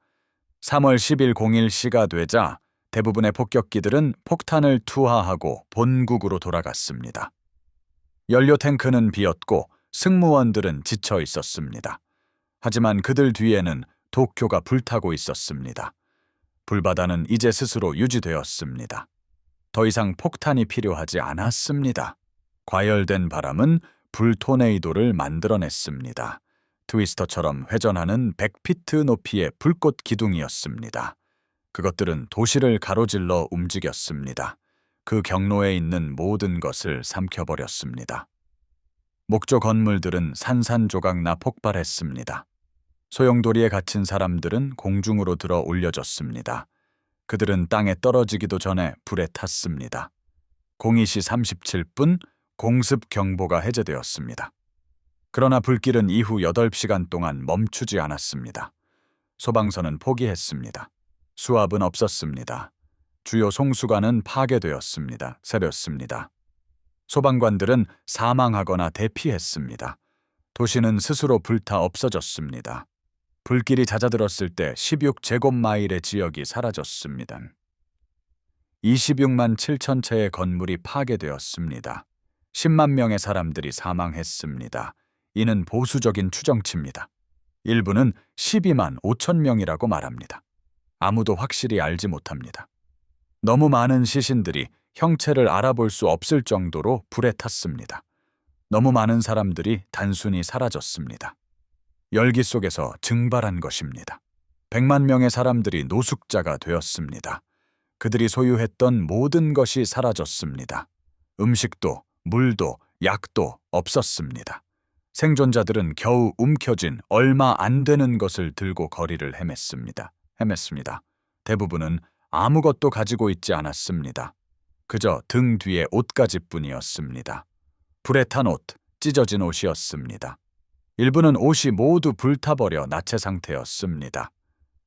S1: 3월 10일 01시가 되자 대부분의 폭격기들은 폭탄을 투하하고 본국으로 돌아갔습니다. 연료 탱크는 비었고 승무원들은 지쳐 있었습니다. 하지만 그들 뒤에는 도쿄가 불타고 있었습니다. 불바다는 이제 스스로 유지되었습니다. 더 이상 폭탄이 필요하지 않았습니다. 과열된 바람은 불 토네이도를 만들어냈습니다. 트위스터처럼 회전하는 100피트 높이의 불꽃 기둥이었습니다. 그것들은 도시를 가로질러 움직였습니다. 그 경로에 있는 모든 것을 삼켜버렸습니다. 목조 건물들은 산산조각나 폭발했습니다. 소용돌이에 갇힌 사람들은 공중으로 들어 올려졌습니다. 그들은 땅에 떨어지기도 전에 불에 탔습니다. 02시 37분 공습 경보가 해제되었습니다. 그러나 불길은 이후 8시간 동안 멈추지 않았습니다. 소방서는 포기했습니다. 수압은 없었습니다. 주요 송수관은 파괴되었습니다. 새렸습니다. 소방관들은 사망하거나 대피했습니다. 도시는 스스로 불타 없어졌습니다. 불길이 잦아들었을 때 16제곱마일의 지역이 사라졌습니다. 26만 7천 채의 건물이 파괴되었습니다. 10만 명의 사람들이 사망했습니다. 이는 보수적인 추정치입니다. 일부는 12만 5천 명이라고 말합니다. 아무도 확실히 알지 못합니다. 너무 많은 시신들이 형체를 알아볼 수 없을 정도로 불에 탔습니다. 너무 많은 사람들이 단순히 사라졌습니다. 열기 속에서 증발한 것입니다. 100만 명의 사람들이 노숙자가 되었습니다. 그들이 소유했던 모든 것이 사라졌습니다. 음식도, 물도, 약도 없었습니다. 생존자들은 겨우 움켜쥔 얼마 안 되는 것을 들고 거리를 헤맸습니다. 대부분은 아무것도 가지고 있지 않았습니다. 그저 등 뒤에 옷가지뿐이었습니다. 불에 탄 옷, 찢어진 옷이었습니다. 일부는 옷이 모두 불타버려 나체 상태였습니다.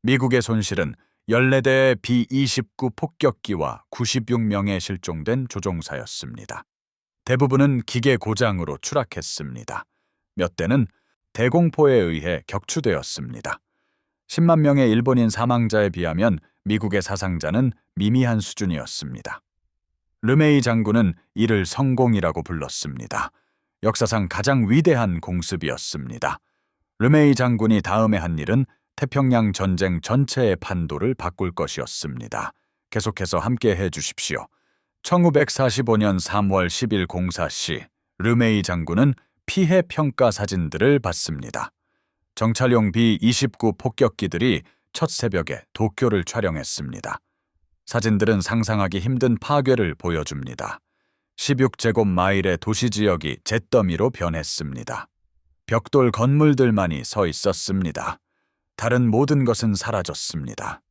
S1: 미국의 손실은 14대의 B-29 폭격기와 96명의 실종된 조종사였습니다. 대부분은 기계 고장으로 추락했습니다. 몇 대는 대공포에 의해 격추되었습니다. 10만 명의 일본인 사망자에 비하면 미국의 사상자는 미미한 수준이었습니다. 르메이 장군은 이를 성공이라고 불렀습니다. 역사상 가장 위대한 공습이었습니다. 르메이 장군이 다음에 한 일은 태평양 전쟁 전체의 판도를 바꿀 것이었습니다. 계속해서 함께 해주십시오. 1945년 3월 10일 공사 시 르메이 장군은 피해 평가 사진들을 받습니다. 정찰용 B-29 폭격기들이 첫 새벽에 도쿄를 촬영했습니다. 사진들은 상상하기 힘든 파괴를 보여줍니다. 16제곱마일의 도시 지역이 잿더미로 변했습니다. 벽돌 건물들만이 서 있었습니다. 다른 모든 것은 사라졌습니다.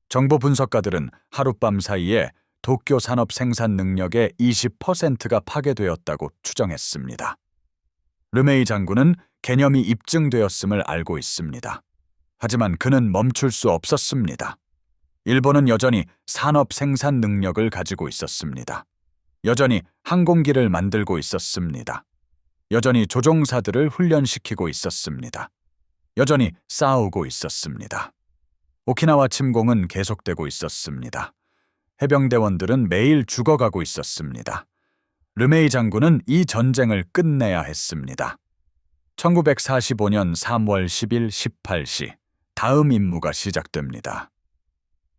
S1: 정보 분석가들은 하룻밤 사이에 도쿄 산업 생산 능력의 20%가 파괴되었다고 추정했습니다. 르메이 장군은 개념이 입증되었음을 알고 있습니다. 하지만 그는 멈출 수 없었습니다. 일본은 여전히 산업 생산 능력을 가지고 있었습니다. 여전히 항공기를 만들고 있었습니다. 여전히 조종사들을 훈련시키고 있었습니다. 여전히 싸우고 있었습니다. 오키나와 침공은 계속되고 있었습니다. 해병대원들은 매일 죽어가고 있었습니다. 르메이 장군은 이 전쟁을 끝내야 했습니다. 1945년 3월 10일 18시 다음 임무가 시작됩니다.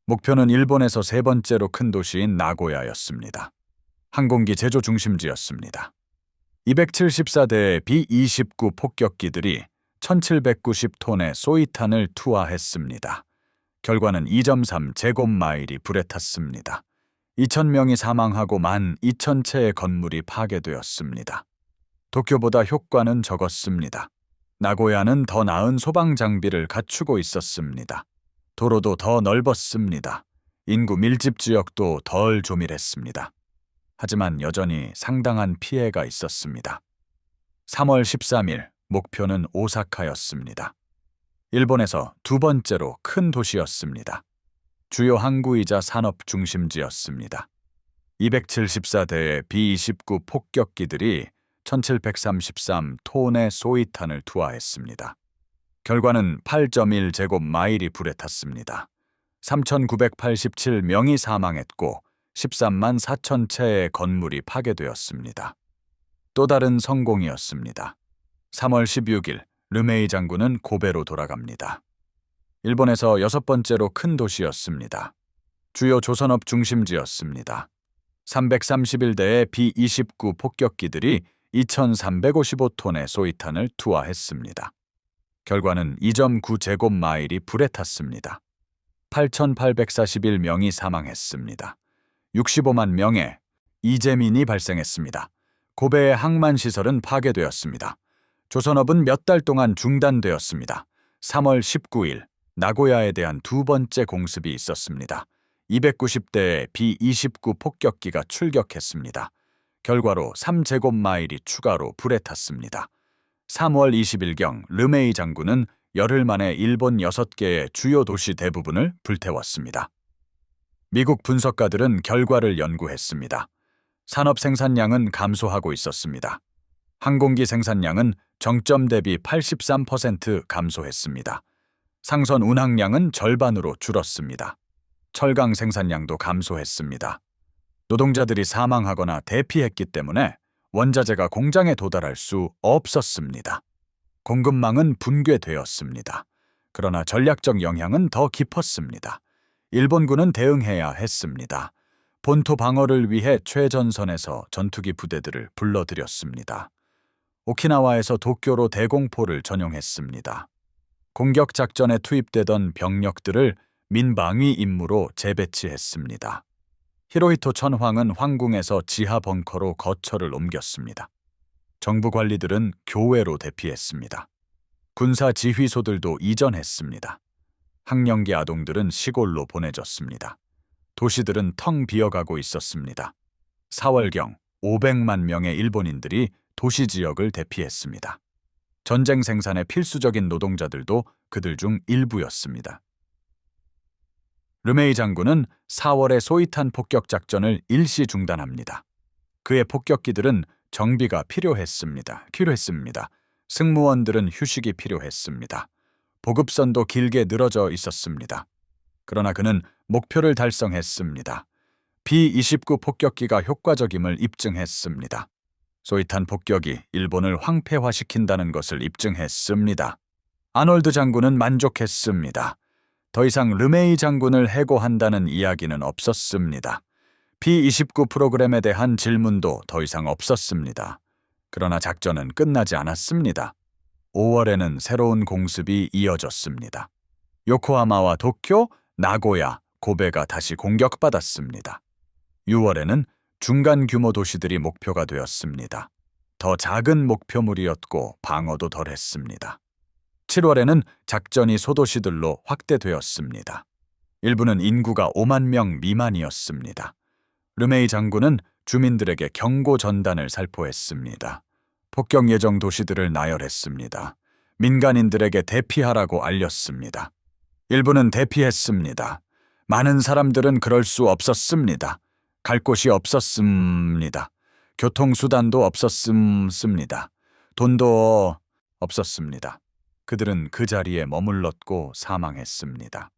S1: 목표는 일본에서 세 번째로 큰 도시인 나고야였습니다. 항공기 제조 중심지였습니다. 274대의 B-29 폭격기들이 1790톤의 소이탄을 투하했습니다. 결과는 2.3제곱마일이 불에 탔습니다. 2,000명이 사망하고 12,000채의 건물이 파괴되었습니다. 도쿄보다 효과는 적었습니다. 나고야는 더 나은 소방 장비를 갖추고 있었습니다. 도로도 더 넓었습니다. 인구 밀집 지역도 덜 조밀했습니다. 하지만 여전히 상당한 피해가 있었습니다. 3월 13일 목표는 오사카였습니다. 일본에서 두 번째로 큰 도시였습니다. 주요 항구이자 산업 중심지였습니다. 274대의 B-29 폭격기들이 1733톤의 소이탄을 투하했습니다. 결과는 8.1제곱마일이 불에 탔습니다. 3,987명이 사망했고 13만 4천 채의 건물이 파괴되었습니다. 또 다른 성공이었습니다. 3월 16일 르메이 장군은 고베로 돌아갑니다. 일본에서 여섯 번째로 큰 도시였습니다. 주요 조선업 중심지였습니다. 331대의 B-29 폭격기들이 2,355톤의 소이탄을 투하했습니다. 결과는 2.9제곱마일이 불에 탔습니다. 8,841명이 사망했습니다. 65만 명의 이재민이 발생했습니다. 고베의 항만시설은 파괴되었습니다. 조선업은 몇 달 동안 중단되었습니다. 3월 19일 나고야에 대한 두 번째 공습이 있었습니다. 290대의 B-29 폭격기가 출격했습니다. 결과로 3제곱마일이 추가로 불에 탔습니다. 3월 20일경 르메이 장군은 열흘 만에 일본 6개의 주요 도시 대부분을 불태웠습니다. 미국 분석가들은 결과를 연구했습니다. 산업 생산량은 감소하고 있었습니다. 항공기 생산량은 정점 대비 83% 감소했습니다. 상선 운항량은 절반으로 줄었습니다. 철강 생산량도 감소했습니다. 노동자들이 사망하거나 대피했기 때문에 원자재가 공장에 도달할 수 없었습니다. 공급망은 붕괴되었습니다. 그러나 전략적 영향은 더 깊었습니다. 일본군은 대응해야 했습니다. 본토 방어를 위해 최전선에서 전투기 부대들을 불러들였습니다. 오키나와에서 도쿄로 대공포를 전용했습니다. 공격 작전에 투입되던 병력들을 민방위 임무로 재배치했습니다. 히로히토 천황은 황궁에서 지하 벙커로 거처를 옮겼습니다. 정부 관리들은 교외로 대피했습니다. 군사 지휘소들도 이전했습니다. 학령기 아동들은 시골로 보내졌습니다. 도시들은 텅 비어가고 있었습니다. 4월경 500만 명의 일본인들이 도시 지역을 대피했습니다. 전쟁 생산의 필수적인 노동자들도 그들 중 일부였습니다. 르메이 장군은 4월에 소이탄 폭격 작전을 일시 중단합니다. 그의 폭격기들은 정비가 필요했습니다. 승무원들은 휴식이 필요했습니다. 보급선도 길게 늘어져 있었습니다. 그러나 그는 목표를 달성했습니다. B-29 폭격기가 효과적임을 입증했습니다. 소이탄 폭격이 일본을 황폐화시킨다는 것을 입증했습니다. 아놀드 장군은 만족했습니다. 더 이상 르메이 장군을 해고한다는 이야기는 없었습니다. B-29 프로그램에 대한 질문도 더 이상 없었습니다. 그러나 작전은 끝나지 않았습니다. 5월에는 새로운 공습이 이어졌습니다. 요코하마와 도쿄, 나고야, 고베가 다시 공격받았습니다. 6월에는 중간 규모 도시들이 목표가 되었습니다. 더 작은 목표물이었고 방어도 덜했습니다. 7월에는 작전이 소도시들로 확대되었습니다. 일부는 인구가 5만 명 미만이었습니다. 르메이 장군은 주민들에게 경고 전단을 살포했습니다. 폭격 예정 도시들을 나열했습니다. 민간인들에게 대피하라고 알렸습니다. 일부는 대피했습니다. 많은 사람들은 그럴 수 없었습니다. 갈 곳이 없었습니다. 교통수단도 없었습니다. 돈도 없었습니다. 그들은 그 자리에 머물렀고 사망했습니다.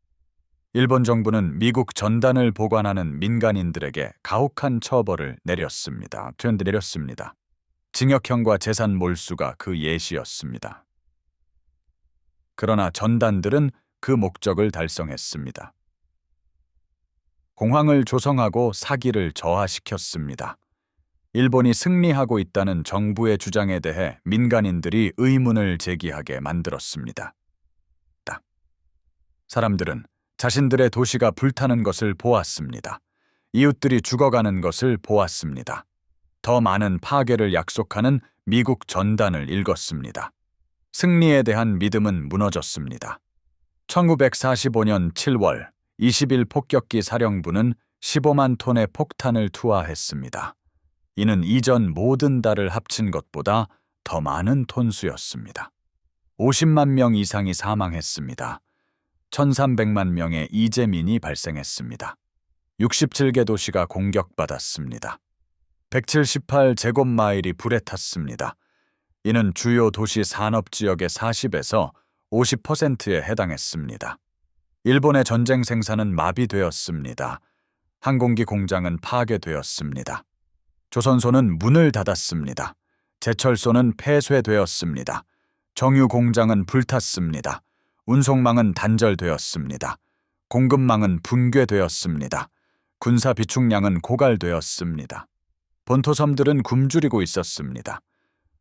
S1: 일본 정부는 미국 전단을 보관하는 민간인들에게 가혹한 처벌을 내렸습니다. 징역형과 재산 몰수가 그 예시였습니다. 그러나 전단들은 그 목적을 달성했습니다. 공황을 조성하고 사기를 저하시켰습니다. 일본이 승리하고 있다는 정부의 주장에 대해 민간인들이 의문을 제기하게 만들었습니다. 사람들은 자신들의 도시가 불타는 것을 보았습니다. 이웃들이 죽어가는 것을 보았습니다. 더 많은 파괴를 약속하는 미국 전단을 읽었습니다. 승리에 대한 믿음은 무너졌습니다. 1945년 7월 20일 폭격기 사령부는 15만 톤의 폭탄을 투하했습니다. 이는 이전 모든 달을 합친 것보다 더 많은 톤수였습니다. 50만 명 이상이 사망했습니다. 1,300만 명의 이재민이 발생했습니다. 67개 도시가 공격받았습니다. 178제곱마일이 불에 탔습니다. 이는 주요 도시 산업지역의 40에서 50%에 해당했습니다. 일본의 전쟁 생산은 마비되었습니다. 항공기 공장은 파괴되었습니다. 조선소는 문을 닫았습니다. 제철소는 폐쇄되었습니다. 정유 공장은 불탔습니다. 운송망은 단절되었습니다. 공급망은 붕괴되었습니다. 군사 비축량은 고갈되었습니다. 본토섬들은 굶주리고 있었습니다.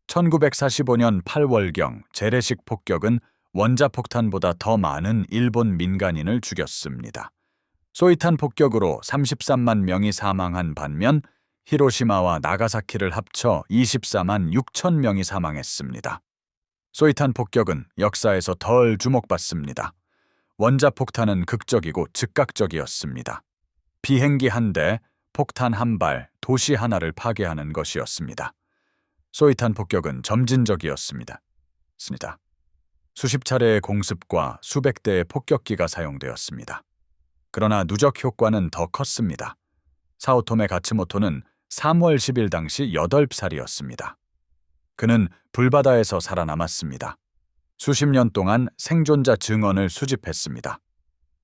S1: 1945년 8월경 재래식 폭격은 원자폭탄보다 더 많은 일본 민간인을 죽였습니다. 소이탄 폭격으로 33만 명이 사망한 반면 히로시마와 나가사키를 합쳐 24만 6천 명이 사망했습니다. 소이탄 폭격은 역사에서 덜 주목받습니다. 원자폭탄은 극적이고 즉각적이었습니다. 비행기 한 대, 폭탄 한 발, 도시 하나를 파괴하는 것이었습니다. 소이탄 폭격은 점진적이었습니다. 수십 차례의 공습과 수백 대의 폭격기가 사용되었습니다. 그러나 누적 효과는 더 컸습니다. 사오토메 가츠모토는 3월 10일 당시 8살이었습니다. 그는 불바다에서 살아남았습니다. 수십 년 동안 생존자 증언을 수집했습니다.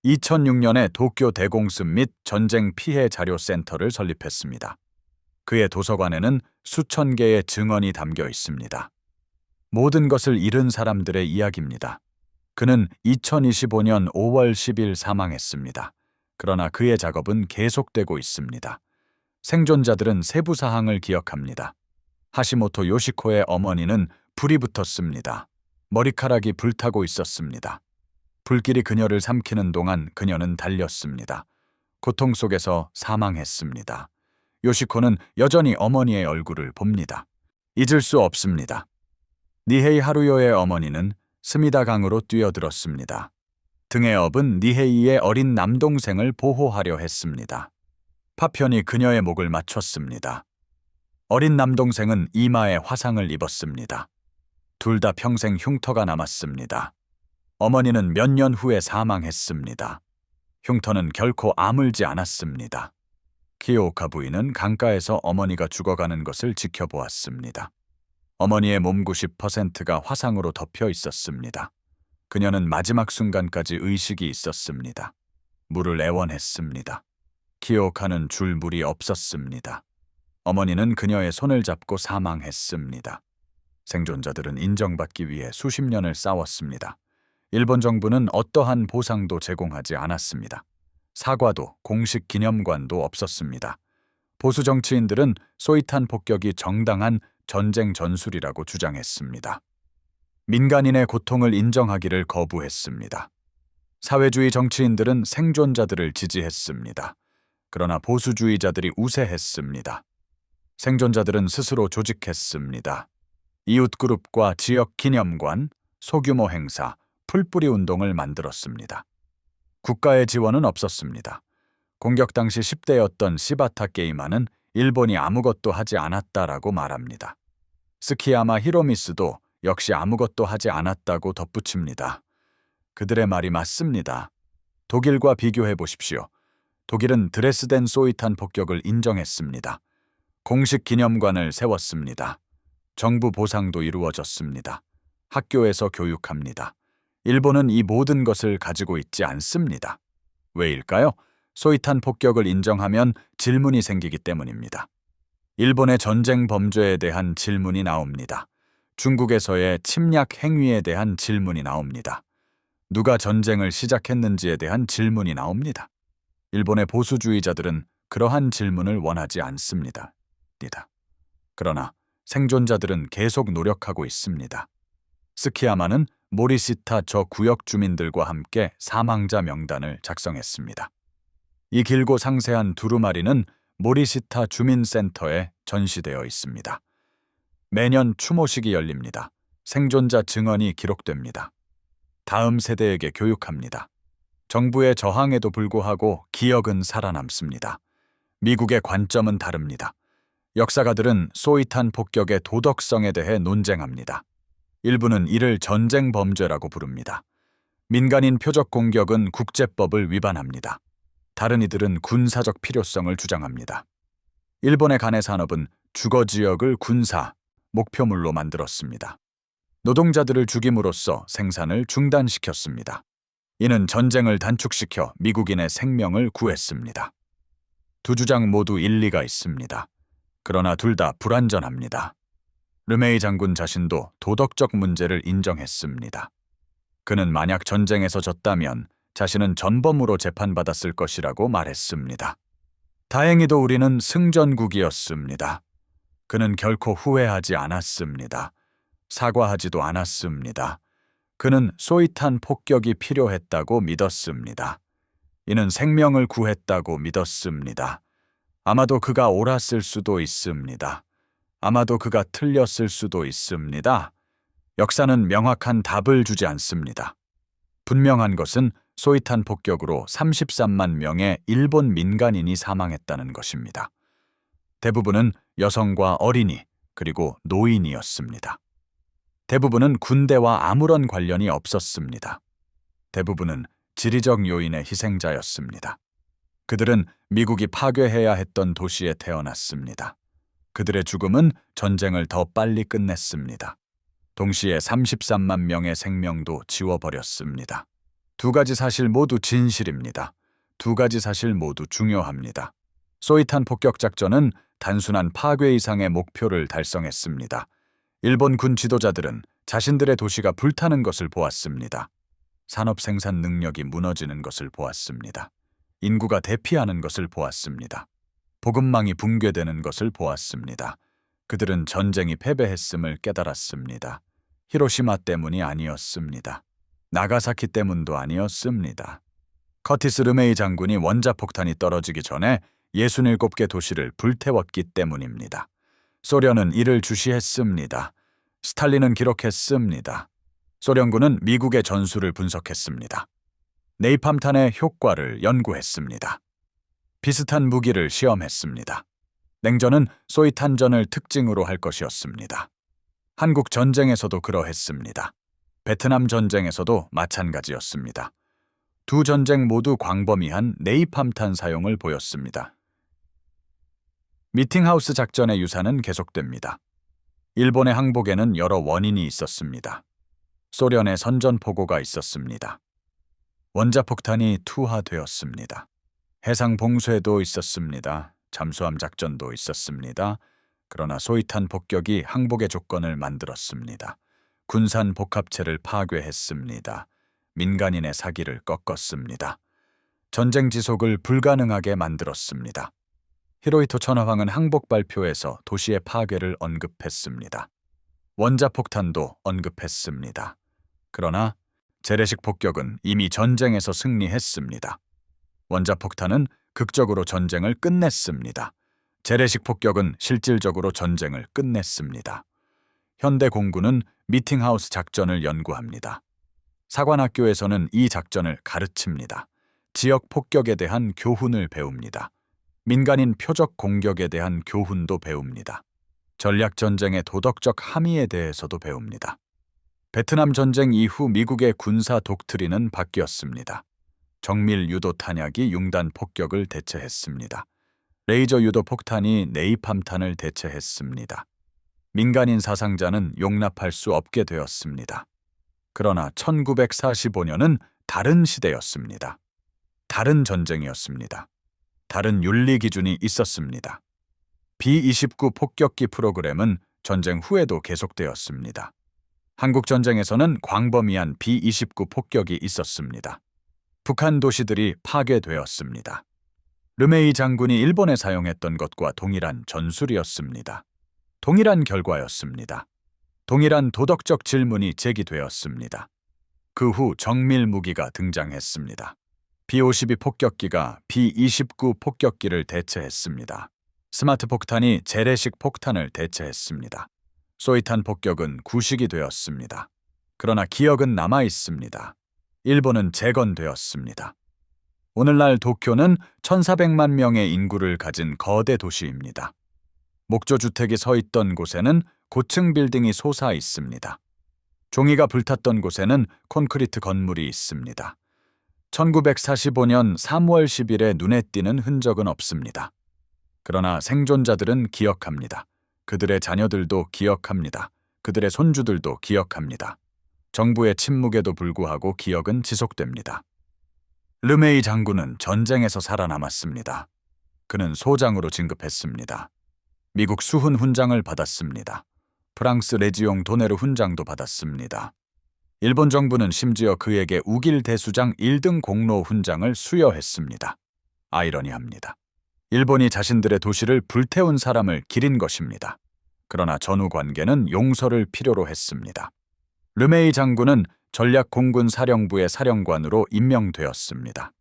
S1: 2006년에 도쿄 대공습 및 전쟁 피해 자료 센터를 설립했습니다. 그의 도서관에는 수천 개의 증언이 담겨 있습니다. 모든 것을 잃은 사람들의 이야기입니다. 그는 2025년 5월 10일 사망했습니다. 그러나 그의 작업은 계속되고 있습니다. 생존자들은 세부 사항을 기억합니다. 하시모토 요시코의 어머니는 불이 붙었습니다. 머리카락이 불타고 있었습니다. 불길이 그녀를 삼키는 동안 그녀는 달렸습니다. 고통 속에서 사망했습니다. 요시코는 여전히 어머니의 얼굴을 봅니다. 잊을 수 없습니다. 니헤이 하루요의 어머니는 스미다 강으로 뛰어들었습니다. 등에 업은 니헤이의 어린 남동생을 보호하려 했습니다. 파편이 그녀의 목을 맞췄습니다. 어린 남동생은 이마에 화상을 입었습니다. 둘 다 평생 흉터가 남았습니다. 어머니는 몇 년 후에 사망했습니다. 흉터는 결코 아물지 않았습니다. 키오카 부인은 강가에서 어머니가 죽어가는 것을 지켜보았습니다. 어머니의 몸 90%가 화상으로 덮여 있었습니다. 그녀는 마지막 순간까지 의식이 있었습니다. 물을 애원했습니다. 키오카는 줄 물이 없었습니다. 어머니는 그녀의 손을 잡고 사망했습니다. 생존자들은 인정받기 위해 수십 년을 싸웠습니다. 일본 정부는 어떠한 보상도 제공하지 않았습니다. 사과도 공식 기념관도 없었습니다. 보수 정치인들은 소이탄 폭격이 정당한 전쟁 전술이라고 주장했습니다. 민간인의 고통을 인정하기를 거부했습니다. 사회주의 정치인들은 생존자들을 지지했습니다. 그러나 보수주의자들이 우세했습니다. 생존자들은 스스로 조직했습니다. 이웃그룹과 지역 기념관, 소규모 행사, 풀뿌리 운동을 만들었습니다. 국가의 지원은 없었습니다. 공격 당시 10대였던 시바타 게이마는 일본이 아무것도 하지 않았다라고 말합니다. 스키야마 히로미스도 역시 아무것도 하지 않았다고 덧붙입니다. 그들의 말이 맞습니다. 독일과 비교해 보십시오. 독일은 드레스덴 소이탄 폭격을 인정했습니다. 공식 기념관을 세웠습니다. 정부 보상도 이루어졌습니다. 학교에서 교육합니다. 일본은 이 모든 것을 가지고 있지 않습니다. 왜일까요? 소이탄 폭격을 인정하면 질문이 생기기 때문입니다. 일본의 전쟁 범죄에 대한 질문이 나옵니다. 중국에서의 침략 행위에 대한 질문이 나옵니다. 누가 전쟁을 시작했는지에 대한 질문이 나옵니다. 일본의 보수주의자들은 그러한 질문을 원하지 않습니다. 그러나 생존자들은 계속 노력하고 있습니다. 스키야마는 모리시타 저 구역 주민들과 함께 사망자 명단을 작성했습니다. 이 길고 상세한 두루마리는 모리시타 주민센터에 전시되어 있습니다. 매년 추모식이 열립니다. 생존자 증언이 기록됩니다. 다음 세대에게 교육합니다. 정부의 저항에도 불구하고 기억은 살아남습니다. 미국의 관점은 다릅니다. 역사가들은 소이탄 폭격의 도덕성에 대해 논쟁합니다. 일부는 이를 전쟁 범죄라고 부릅니다. 민간인 표적 공격은 국제법을 위반합니다. 다른 이들은 군사적 필요성을 주장합니다. 일본의 간해 산업은 주거 지역을 군사 목표물로 만들었습니다. 노동자들을 죽임으로써 생산을 중단시켰습니다. 이는 전쟁을 단축시켜 미국인의 생명을 구했습니다. 두 주장 모두 일리가 있습니다. 그러나 둘 다 불완전합니다. 르메이 장군 자신도 도덕적 문제를 인정했습니다. 그는 만약 전쟁에서 졌다면 자신은 전범으로 재판받았을 것이라고 말했습니다. 다행히도 우리는 승전국이었습니다. 그는 결코 후회하지 않았습니다. 사과하지도 않았습니다. 그는 소이탄 폭격이 필요했다고 믿었습니다. 이는 생명을 구했다고 믿었습니다. 아마도 그가 옳았을 수도 있습니다. 아마도 그가 틀렸을 수도 있습니다. 역사는 명확한 답을 주지 않습니다. 분명한 것은 소이탄 폭격으로 33만 명의 일본 민간인이 사망했다는 것입니다. 대부분은 여성과 어린이, 그리고 노인이었습니다. 대부분은 군대와 아무런 관련이 없었습니다. 대부분은 지리적 요인의 희생자였습니다. 그들은 미국이 파괴해야 했던 도시에 태어났습니다. 그들의 죽음은 전쟁을 더 빨리 끝냈습니다. 동시에 33만 명의 생명도 지워버렸습니다. 두 가지 사실 모두 진실입니다. 두 가지 사실 모두 중요합니다. 소이탄 폭격 작전은 단순한 파괴 이상의 목표를 달성했습니다. 일본 군 지도자들은 자신들의 도시가 불타는 것을 보았습니다. 산업 생산 능력이 무너지는 것을 보았습니다. 인구가 대피하는 것을 보았습니다. 복음망이 붕괴되는 것을 보았습니다. 그들은 전쟁이 패배했음을 깨달았습니다. 히로시마 때문이 아니었습니다. 나가사키 때문도 아니었습니다. 커티스 르메이 장군이 원자폭탄이 떨어지기 전에 67개 도시를 불태웠기 때문입니다. 소련은 이를 주시했습니다. 스탈린은 기록했습니다. 소련군은 미국의 전술을 분석했습니다. 네이팜탄의 효과를 연구했습니다. 비슷한 무기를 시험했습니다. 냉전은 소위탄전을 특징으로 할 것이었습니다. 한국 전쟁에서도 그러했습니다. 베트남 전쟁에서도 마찬가지였습니다. 두 전쟁 모두 광범위한 네이팜탄 사용을 보였습니다. 미팅하우스 작전의 유산은 계속됩니다. 일본의 항복에는 여러 원인이 있었습니다. 소련의 선전포고가 있었습니다. 원자폭탄이 투하되었습니다. 해상 봉쇄도 있었습니다. 잠수함 작전도 있었습니다. 그러나 소위탄 폭격이 항복의 조건을 만들었습니다. 군산 복합체를 파괴했습니다. 민간인의 사기를 꺾었습니다. 전쟁 지속을 불가능하게 만들었습니다. 히로히토 천하황은 항복 발표에서 도시의 파괴를 언급했습니다. 원자폭탄도 언급했습니다. 그러나 재래식 폭격은 이미 전쟁에서 승리했습니다. 원자폭탄은 극적으로 전쟁을 끝냈습니다. 재래식 폭격은 실질적으로 전쟁을 끝냈습니다. 현대 공군은 미팅하우스 작전을 연구합니다. 사관학교에서는 이 작전을 가르칩니다. 지역 폭격에 대한 교훈을 배웁니다. 민간인 표적 공격에 대한 교훈도 배웁니다. 전략전쟁의 도덕적 함의에 대해서도 배웁니다. 베트남 전쟁 이후 미국의 군사 독트린은 바뀌었습니다. 정밀 유도 탄약이 융단 폭격을 대체했습니다. 레이저 유도 폭탄이 네이팜탄을 대체했습니다. 민간인 사상자는 용납할 수 없게 되었습니다. 그러나 1945년은 다른 시대였습니다. 다른 전쟁이었습니다. 다른 윤리 기준이 있었습니다. B-29 폭격기 프로그램은 전쟁 후에도 계속되었습니다. 한국 전쟁에서는 광범위한 B-29 폭격이 있었습니다. 북한 도시들이 파괴되었습니다. 르메이 장군이 일본에 사용했던 것과 동일한 전술이었습니다. 동일한 결과였습니다. 동일한 도덕적 질문이 제기되었습니다. 그 후 정밀 무기가 등장했습니다. B-52 폭격기가 B-29 폭격기를 대체했습니다. 스마트 폭탄이 재래식 폭탄을 대체했습니다. 소위탄 폭격은 구식이 되었습니다. 그러나 기억은 남아 있습니다. 일본은 재건되었습니다. 오늘날 도쿄는 1,400만 명의 인구를 가진 거대 도시입니다. 목조주택이 서 있던 곳에는 고층 빌딩이 솟아 있습니다. 종이가 불탔던 곳에는 콘크리트 건물이 있습니다. 1945년 3월 10일에 눈에 띄는 흔적은 없습니다. 그러나 생존자들은 기억합니다. 그들의 자녀들도 기억합니다. 그들의 손주들도 기억합니다. 정부의 침묵에도 불구하고 기억은 지속됩니다. 르메이 장군은 전쟁에서 살아남았습니다. 그는 소장으로 진급했습니다. 미국 수훈 훈장을 받았습니다. 프랑스 레지옹 도네르 훈장도 받았습니다. 일본 정부는 심지어 그에게 우길 대수장 1등 공로 훈장을 수여했습니다. 아이러니합니다. 일본이 자신들의 도시를 불태운 사람을 기린 것입니다. 그러나 전후 관계는 용서를 필요로 했습니다. 르메이 장군은 전략공군사령부의 사령관으로 임명되었습니다.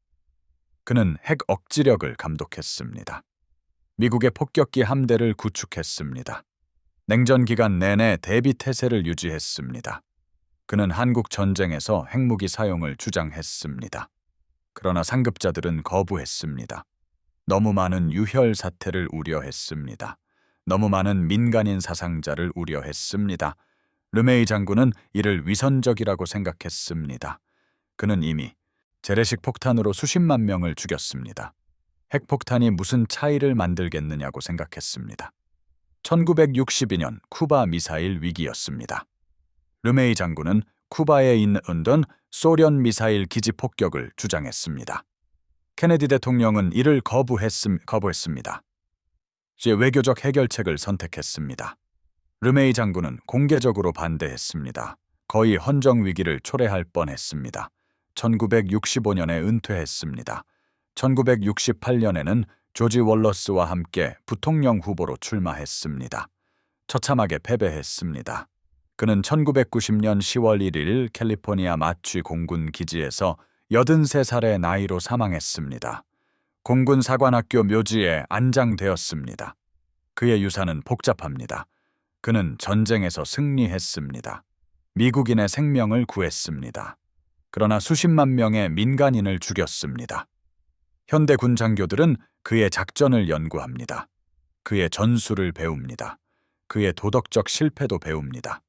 S1: 그는 핵 억지력을 감독했습니다. 미국의 폭격기 함대를 구축했습니다. 냉전 기간 내내 대비 태세를 유지했습니다. 그는 한국 전쟁에서 핵무기 사용을 주장했습니다. 그러나 상급자들은 거부했습니다. 너무 많은 유혈 사태를 우려했습니다. 너무 많은 민간인 사상자를 우려했습니다. 르메이 장군은 이를 위선적이라고 생각했습니다. 그는 이미 재래식 폭탄으로 수십만 명을 죽였습니다. 핵폭탄이 무슨 차이를 만들겠느냐고 생각했습니다. 1962년 쿠바 미사일 위기였습니다. 르메이 장군은 쿠바에 있는 소련 미사일 기지 폭격을 주장했습니다. 케네디 대통령은 이를 거부했습니다. 외교적 해결책을 선택했습니다. 르메이 장군은 공개적으로 반대했습니다. 거의 헌정 위기를 초래할 뻔했습니다. 1965년에 은퇴했습니다. 1968년에는 조지 월러스와 함께 부통령 후보로 출마했습니다. 처참하게 패배했습니다. 그는 1990년 10월 1일 캘리포니아 마취 공군 기지에서 83살의 나이로 사망했습니다. 공군 사관학교 묘지에 안장되었습니다. 그의 유산은 복잡합니다. 그는 전쟁에서 승리했습니다. 미국인의 생명을 구했습니다. 그러나 수십만 명의 민간인을 죽였습니다. 현대 군 장교들은 그의 작전을 연구합니다. 그의 전술을 배웁니다. 그의 도덕적 실패도 배웁니다.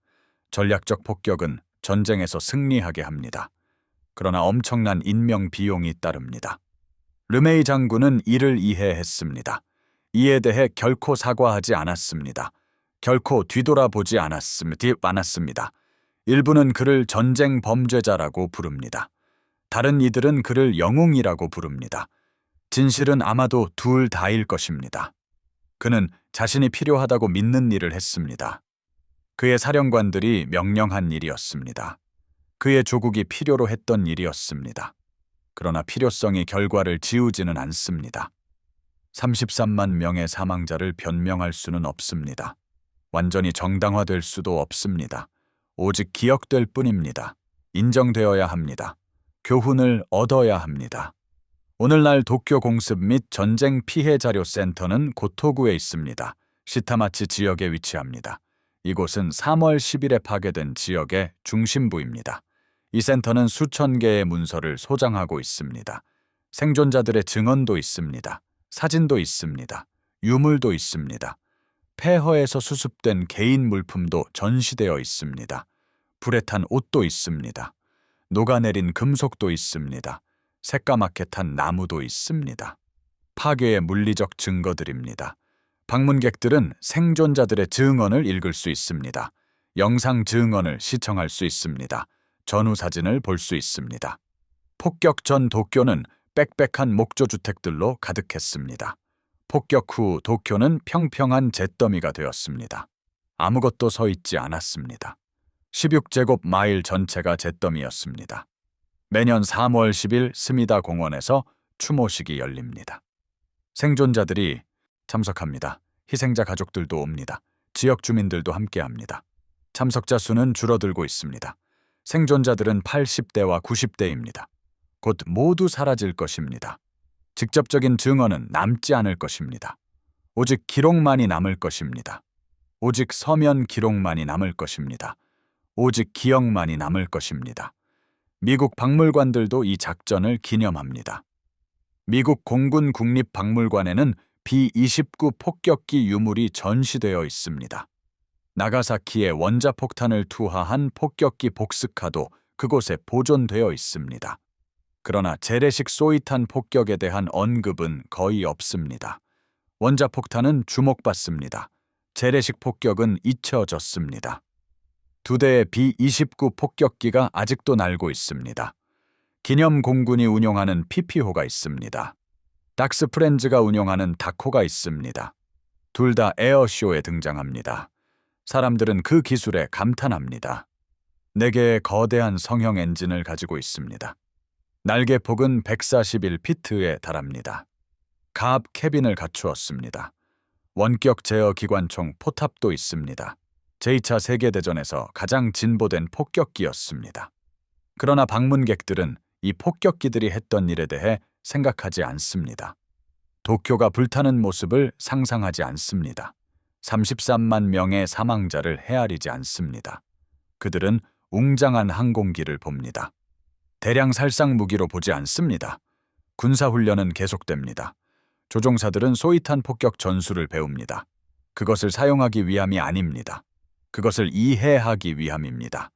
S1: 전략적 폭격은 전쟁에서 승리하게 합니다. 그러나 엄청난 인명 비용이 따릅니다. 르메이 장군은 이를 이해했습니다. 이에 대해 결코 사과하지 않았습니다. 결코 뒤돌아보지 않았습니다. 일부는 그를 전쟁 범죄자라고 부릅니다. 다른 이들은 그를 영웅이라고 부릅니다. 진실은 아마도 둘 다일 것입니다. 그는 자신이 필요하다고 믿는 일을 했습니다. 그의 사령관들이 명령한 일이었습니다. 그의 조국이 필요로 했던 일이었습니다. 그러나 필요성이 결과를 지우지는 않습니다. 33만 명의 사망자를 변명할 수는 없습니다. 완전히 정당화될 수도 없습니다. 오직 기억될 뿐입니다. 인정되어야 합니다. 교훈을 얻어야 합니다. 오늘날 도쿄 공습 및 전쟁 피해 자료 센터는 고토구에 있습니다. 시타마치 지역에 위치합니다. 이곳은 3월 10일에 파괴된 지역의 중심부입니다. 이 센터는 수천 개의 문서를 소장하고 있습니다. 생존자들의 증언도 있습니다. 사진도 있습니다. 유물도 있습니다. 폐허에서 수습된 개인 물품도 전시되어 있습니다. 불에 탄 옷도 있습니다. 녹아내린 금속도 있습니다. 새까맣게 탄 나무도 있습니다. 파괴의 물리적 증거들입니다. 방문객들은 생존자들의 증언을 읽을 수 있습니다. 영상 증언을 시청할 수 있습니다. 전후 사진을 볼 수 있습니다. 폭격 전 도쿄는 빽빽한 목조주택들로 가득했습니다. 폭격 후 도쿄는 평평한 잿더미가 되었습니다. 아무것도 서 있지 않았습니다. 16제곱마일 전체가 잿더미였습니다. 매년 3월 10일 스미다 공원에서 추모식이 열립니다. 생존자들이 참석합니다. 희생자 가족들도 옵니다. 지역 주민들도 함께합니다. 참석자 수는 줄어들고 있습니다. 생존자들은 80대와 90대입니다. 곧 모두 사라질 것입니다. 직접적인 증언은 남지 않을 것입니다. 오직 기록만이 남을 것입니다. 오직 서면 기록만이 남을 것입니다. 오직 기억만이 남을 것입니다. 미국 박물관들도 이 작전을 기념합니다. 미국 공군 국립박물관에는 B-29 폭격기 유물이 전시되어 있습니다. 나가사키에 원자폭탄을 투하한 폭격기 복스카도 그곳에 보존되어 있습니다. 그러나 재래식 소위탄 폭격에 대한 언급은 거의 없습니다. 원자폭탄은 주목받습니다. 재래식 폭격은 잊혀졌습니다. 2대의 B-29 폭격기가 아직도 날고 있습니다. 기념 공군이 운용하는 PP호가 있습니다. 닥스 프렌즈가 운용하는 다코가 있습니다. 둘 다 에어쇼에 등장합니다. 사람들은 그 기술에 감탄합니다. 4개의 거대한 성형 엔진을 가지고 있습니다. 날개폭은 141피트에 달합니다. 가압 캐빈을 갖추었습니다. 원격 제어 기관총 포탑도 있습니다. 제2차 세계대전에서 가장 진보된 폭격기였습니다. 그러나 방문객들은 이 폭격기들이 했던 일에 대해 생각하지 않습니다. 도쿄가 불타는 모습을 상상하지 않습니다. 33만 명의 사망자를 헤아리지 않습니다. 그들은 웅장한 항공기를 봅니다. 대량 살상 무기로 보지 않습니다. 군사훈련은 계속됩니다. 조종사들은 소위탄 폭격 전술을 배웁니다. 그것을 사용하기 위함이 아닙니다. 그것을 이해하기 위함입니다.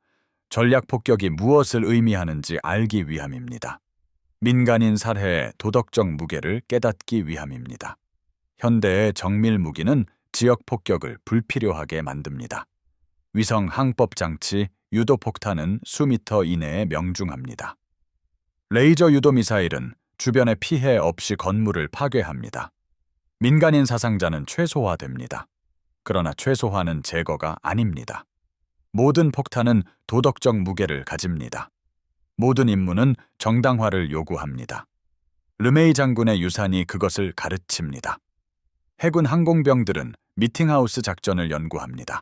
S1: 전략 폭격이 무엇을 의미하는지 알기 위함입니다. 민간인 살해의 도덕적 무게를 깨닫기 위함입니다. 현대의 정밀 무기는 지역 폭격을 불필요하게 만듭니다. 위성 항법 장치, 유도 폭탄은 수미터 이내에 명중합니다. 레이저 유도 미사일은 주변에 피해 없이 건물을 파괴합니다. 민간인 사상자는 최소화됩니다. 그러나 최소화는 제거가 아닙니다. 모든 폭탄은 도덕적 무게를 가집니다. 모든 임무는 정당화를 요구합니다. 르메이 장군의 유산이 그것을 가르칩니다. 해군 항공병들은 미팅하우스 작전을 연구합니다.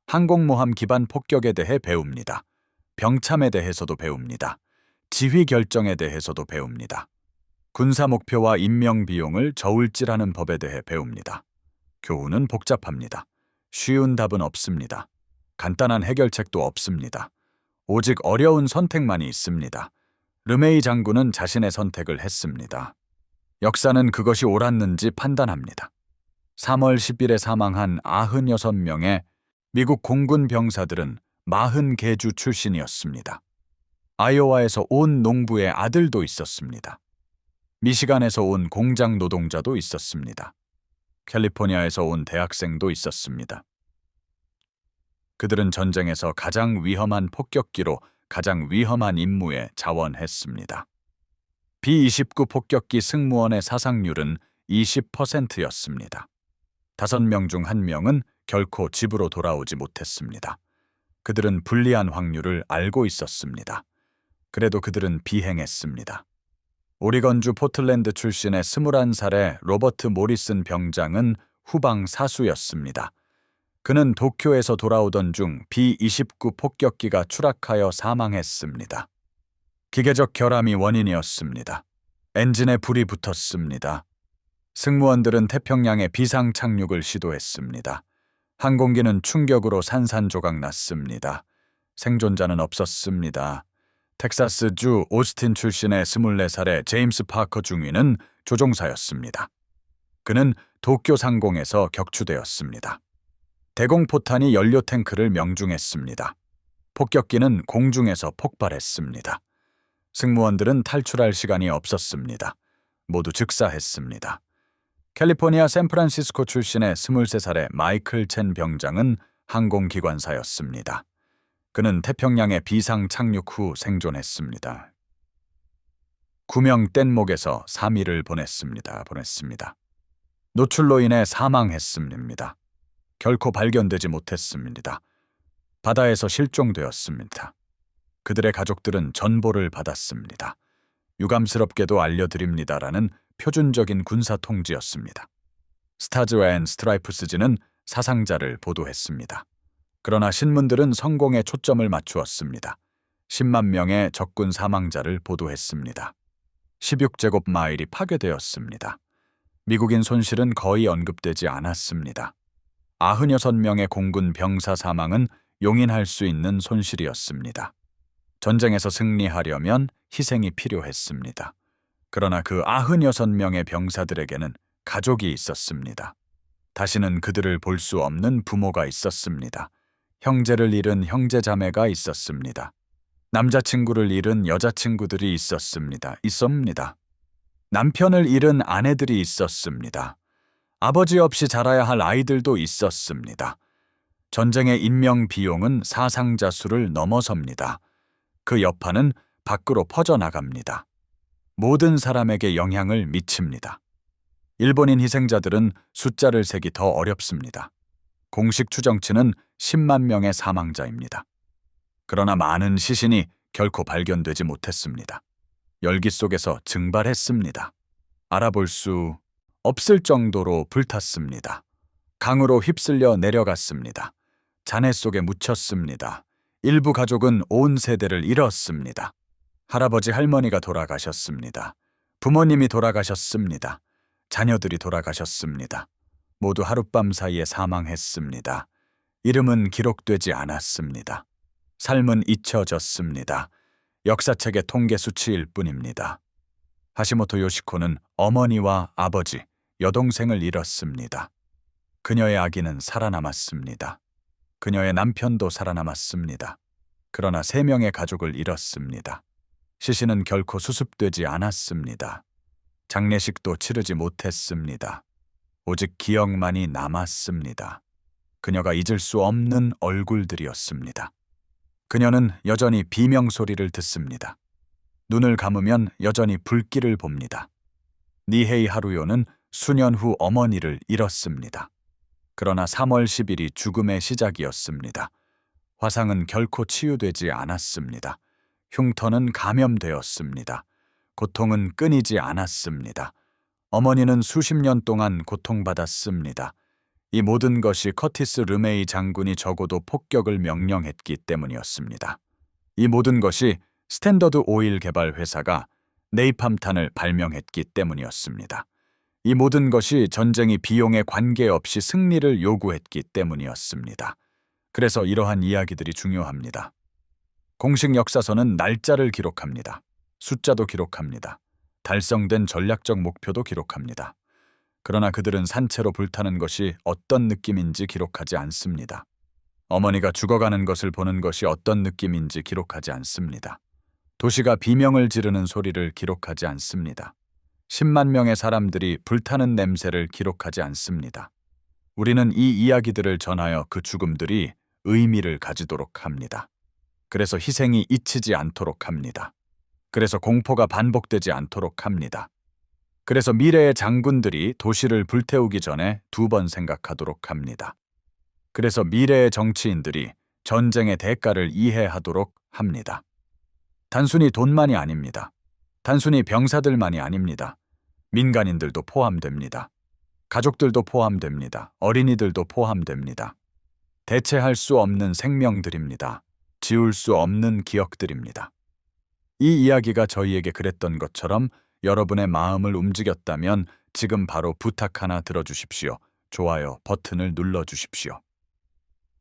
S1: 항공모함 기반 폭격에 대해 배웁니다. 병참에 대해서도 배웁니다. 지휘 결정에 대해서도 배웁니다. 군사 목표와 임명 비용을 저울질하는 법에 대해 배웁니다. 교훈은 복잡합니다. 쉬운 답은 없습니다. 간단한 해결책도 없습니다. 오직 어려운 선택만이 있습니다. 르메이 장군은 자신의 선택을 했습니다. 역사는 그것이 옳았는지 판단합니다. 3월 10일에 사망한 96명의 미국 공군 병사들은 40개주 출신이었습니다. 아이오와에서 온 농부의 아들도 있었습니다. 미시간에서 온 공장 노동자도 있었습니다. 캘리포니아에서 온 대학생도 있었습니다. 그들은 전쟁에서 가장 위험한 폭격기로 가장 위험한 임무에 자원했습니다. B-29 폭격기 승무원의 사상률은 20%였습니다. 5명 중 1명은 결코 집으로 돌아오지 못했습니다. 그들은 불리한 확률을 알고 있었습니다. 그래도 그들은 비행했습니다. 오리건주 포틀랜드 출신의 21살의 로버트 모리슨 병장은 후방 사수였습니다. 그는 도쿄에서 돌아오던 중 B-29 폭격기가 추락하여 사망했습니다. 기계적 결함이 원인이었습니다. 엔진에 불이 붙었습니다. 승무원들은 태평양에 비상 착륙을 시도했습니다. 항공기는 충격으로 산산조각 났습니다. 생존자는 없었습니다. 텍사스주 오스틴 출신의 24살의 제임스 파커 중위는 조종사였습니다. 그는 도쿄 상공에서 격추되었습니다. 대공포탄이 연료 탱크를 명중했습니다. 폭격기는 공중에서 폭발했습니다. 승무원들은 탈출할 시간이 없었습니다. 모두 즉사했습니다. 캘리포니아 샌프란시스코 출신의 23살의 마이클 첸 병장은 항공기관사였습니다. 그는 태평양에 비상 착륙 후 생존했습니다. 구명 뗏목에서 3일을 보냈습니다. 노출로 인해 사망했습니다. 결코 발견되지 못했습니다. 바다에서 실종되었습니다. 그들의 가족들은 전보를 받았습니다. 유감스럽게도 알려드립니다라는 표준적인 군사 통지였습니다. 스타즈 앤 스트라이프스지는 사상자를 보도했습니다. 그러나 신문들은 성공에 초점을 맞추었습니다. 10만 명의 적군 사망자를 보도했습니다. 16제곱마일이 파괴되었습니다. 미국인 손실은 거의 언급되지 않았습니다. 96명의 공군 병사 사망은 용인할 수 있는 손실이었습니다. 전쟁에서 승리하려면 희생이 필요했습니다. 그러나 그 96명의 병사들에게는 가족이 있었습니다. 다시는 그들을 볼 수 없는 부모가 있었습니다. 형제를 잃은 형제자매가 있었습니다. 남자친구를 잃은 여자친구들이 있었습니다. 남편을 잃은 아내들이 있었습니다. 아버지 없이 자라야 할 아이들도 있었습니다. 전쟁의 인명 비용은 사상자 수를 넘어섭니다. 그 여파는 밖으로 퍼져나갑니다. 모든 사람에게 영향을 미칩니다. 일본인 희생자들은 숫자를 세기 더 어렵습니다. 공식 추정치는 10만 명의 사망자입니다. 그러나 많은 시신이 결코 발견되지 못했습니다. 열기 속에서 증발했습니다. 알아볼 수 없을 정도로 불탔습니다. 강으로 휩쓸려 내려갔습니다. 잔해 속에 묻혔습니다. 일부 가족은 온 세대를 잃었습니다. 할아버지 할머니가 돌아가셨습니다. 부모님이 돌아가셨습니다. 자녀들이 돌아가셨습니다. 모두 하룻밤 사이에 사망했습니다. 이름은 기록되지 않았습니다. 삶은 잊혀졌습니다. 역사책의 통계 수치일 뿐입니다. 하시모토 요시코는 어머니와 아버지, 여동생을 잃었습니다. 그녀의 아기는 살아남았습니다. 그녀의 남편도 살아남았습니다. 그러나 3명의 가족을 잃었습니다. 시신은 결코 수습되지 않았습니다. 장례식도 치르지 못했습니다. 오직 기억만이 남았습니다. 그녀가 잊을 수 없는 얼굴들이었습니다. 그녀는 여전히 비명소리를 듣습니다. 눈을 감으면 여전히 불길을 봅니다. 니헤이 하루요는 수년 후 어머니를 잃었습니다. 그러나 3월 10일이 죽음의 시작이었습니다. 화상은 결코 치유되지 않았습니다. 흉터는 감염되었습니다. 고통은 끊이지 않았습니다. 어머니는 수십 년 동안 고통받았습니다. 이 모든 것이 커티스 르메이 장군이 적어도 폭격을 명령했기 때문이었습니다. 이 모든 것이 스탠더드 오일 개발 회사가 네이팜탄을 발명했기 때문이었습니다. 이 모든 것이 전쟁이 비용에 관계없이 승리를 요구했기 때문이었습니다. 그래서 이러한 이야기들이 중요합니다. 공식 역사서는 날짜를 기록합니다. 숫자도 기록합니다. 달성된 전략적 목표도 기록합니다. 그러나 그들은 산채로 불타는 것이 어떤 느낌인지 기록하지 않습니다. 어머니가 죽어가는 것을 보는 것이 어떤 느낌인지 기록하지 않습니다. 도시가 비명을 지르는 소리를 기록하지 않습니다. 10만 명의 사람들이 불타는 냄새를 기록하지 않습니다. 우리는 이 이야기들을 전하여 그 죽음들이 의미를 가지도록 합니다. 그래서 희생이 잊히지 않도록 합니다. 그래서 공포가 반복되지 않도록 합니다. 그래서 미래의 장군들이 도시를 불태우기 전에 2번 생각하도록 합니다. 그래서 미래의 정치인들이 전쟁의 대가를 이해하도록 합니다. 단순히 돈만이 아닙니다. 단순히 병사들만이 아닙니다. 민간인들도 포함됩니다. 가족들도 포함됩니다. 어린이들도 포함됩니다. 대체할 수 없는 생명들입니다. 지울 수 없는 기억들입니다. 이 이야기가 저희에게 그랬던 것처럼 여러분의 마음을 움직였다면 지금 바로 부탁 하나 들어주십시오. 좋아요 버튼을 눌러주십시오.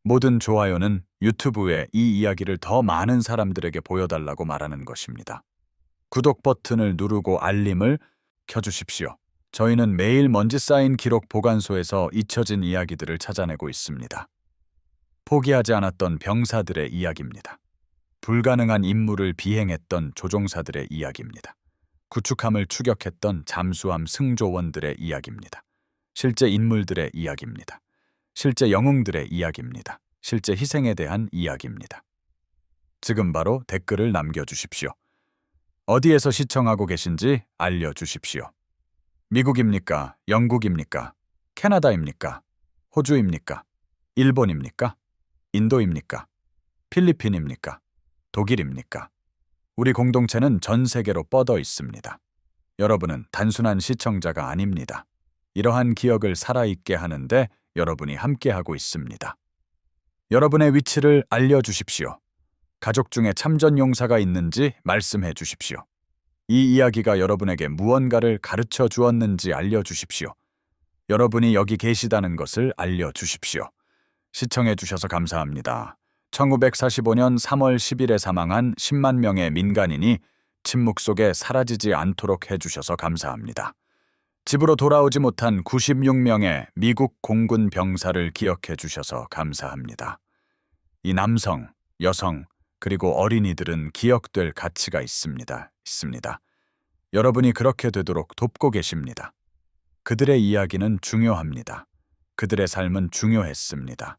S1: 모든 좋아요는 유튜브에 이 이야기를 더 많은 사람들에게 보여달라고 말하는 것입니다. 구독 버튼을 누르고 알림을 켜주십시오. 저희는 매일 먼지 쌓인 기록 보관소에서 잊혀진 이야기들을 찾아내고 있습니다. 포기하지 않았던 병사들의 이야기입니다. 불가능한 임무를 비행했던 조종사들의 이야기입니다. 구축함을 추격했던 잠수함 승조원들의 이야기입니다. 실제 인물들의 이야기입니다. 실제 영웅들의 이야기입니다. 실제 희생에 대한 이야기입니다. 지금 바로 댓글을 남겨주십시오. 어디에서 시청하고 계신지 알려주십시오. 미국입니까? 영국입니까? 캐나다입니까? 호주입니까? 일본입니까? 인도입니까? 필리핀입니까? 독일입니까? 우리 공동체는 전 세계로 뻗어 있습니다. 여러분은 단순한 시청자가 아닙니다. 이러한 기억을 살아있게 하는데 여러분이 함께하고 있습니다. 여러분의 위치를 알려주십시오. 가족 중에 참전 용사가 있는지 말씀해 주십시오. 이 이야기가 여러분에게 무언가를 가르쳐 주었는지 알려주십시오. 여러분이 여기 계시다는 것을 알려주십시오. 시청해 주셔서 감사합니다. 1945년 3월 10일에 사망한 10만 명의 민간인이 침묵 속에 사라지지 않도록 해주셔서 감사합니다. 집으로 돌아오지 못한 96명의 미국 공군 병사를 기억해 주셔서 감사합니다. 이 남성, 여성, 그리고 어린이들은 기억될 가치가 있습니다. 여러분이 그렇게 되도록 돕고 계십니다. 그들의 이야기는 중요합니다. 그들의 삶은 중요했습니다.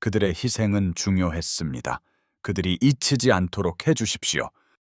S1: 그들의 희생은 중요했습니다. 그들이 잊히지 않도록 해주십시오.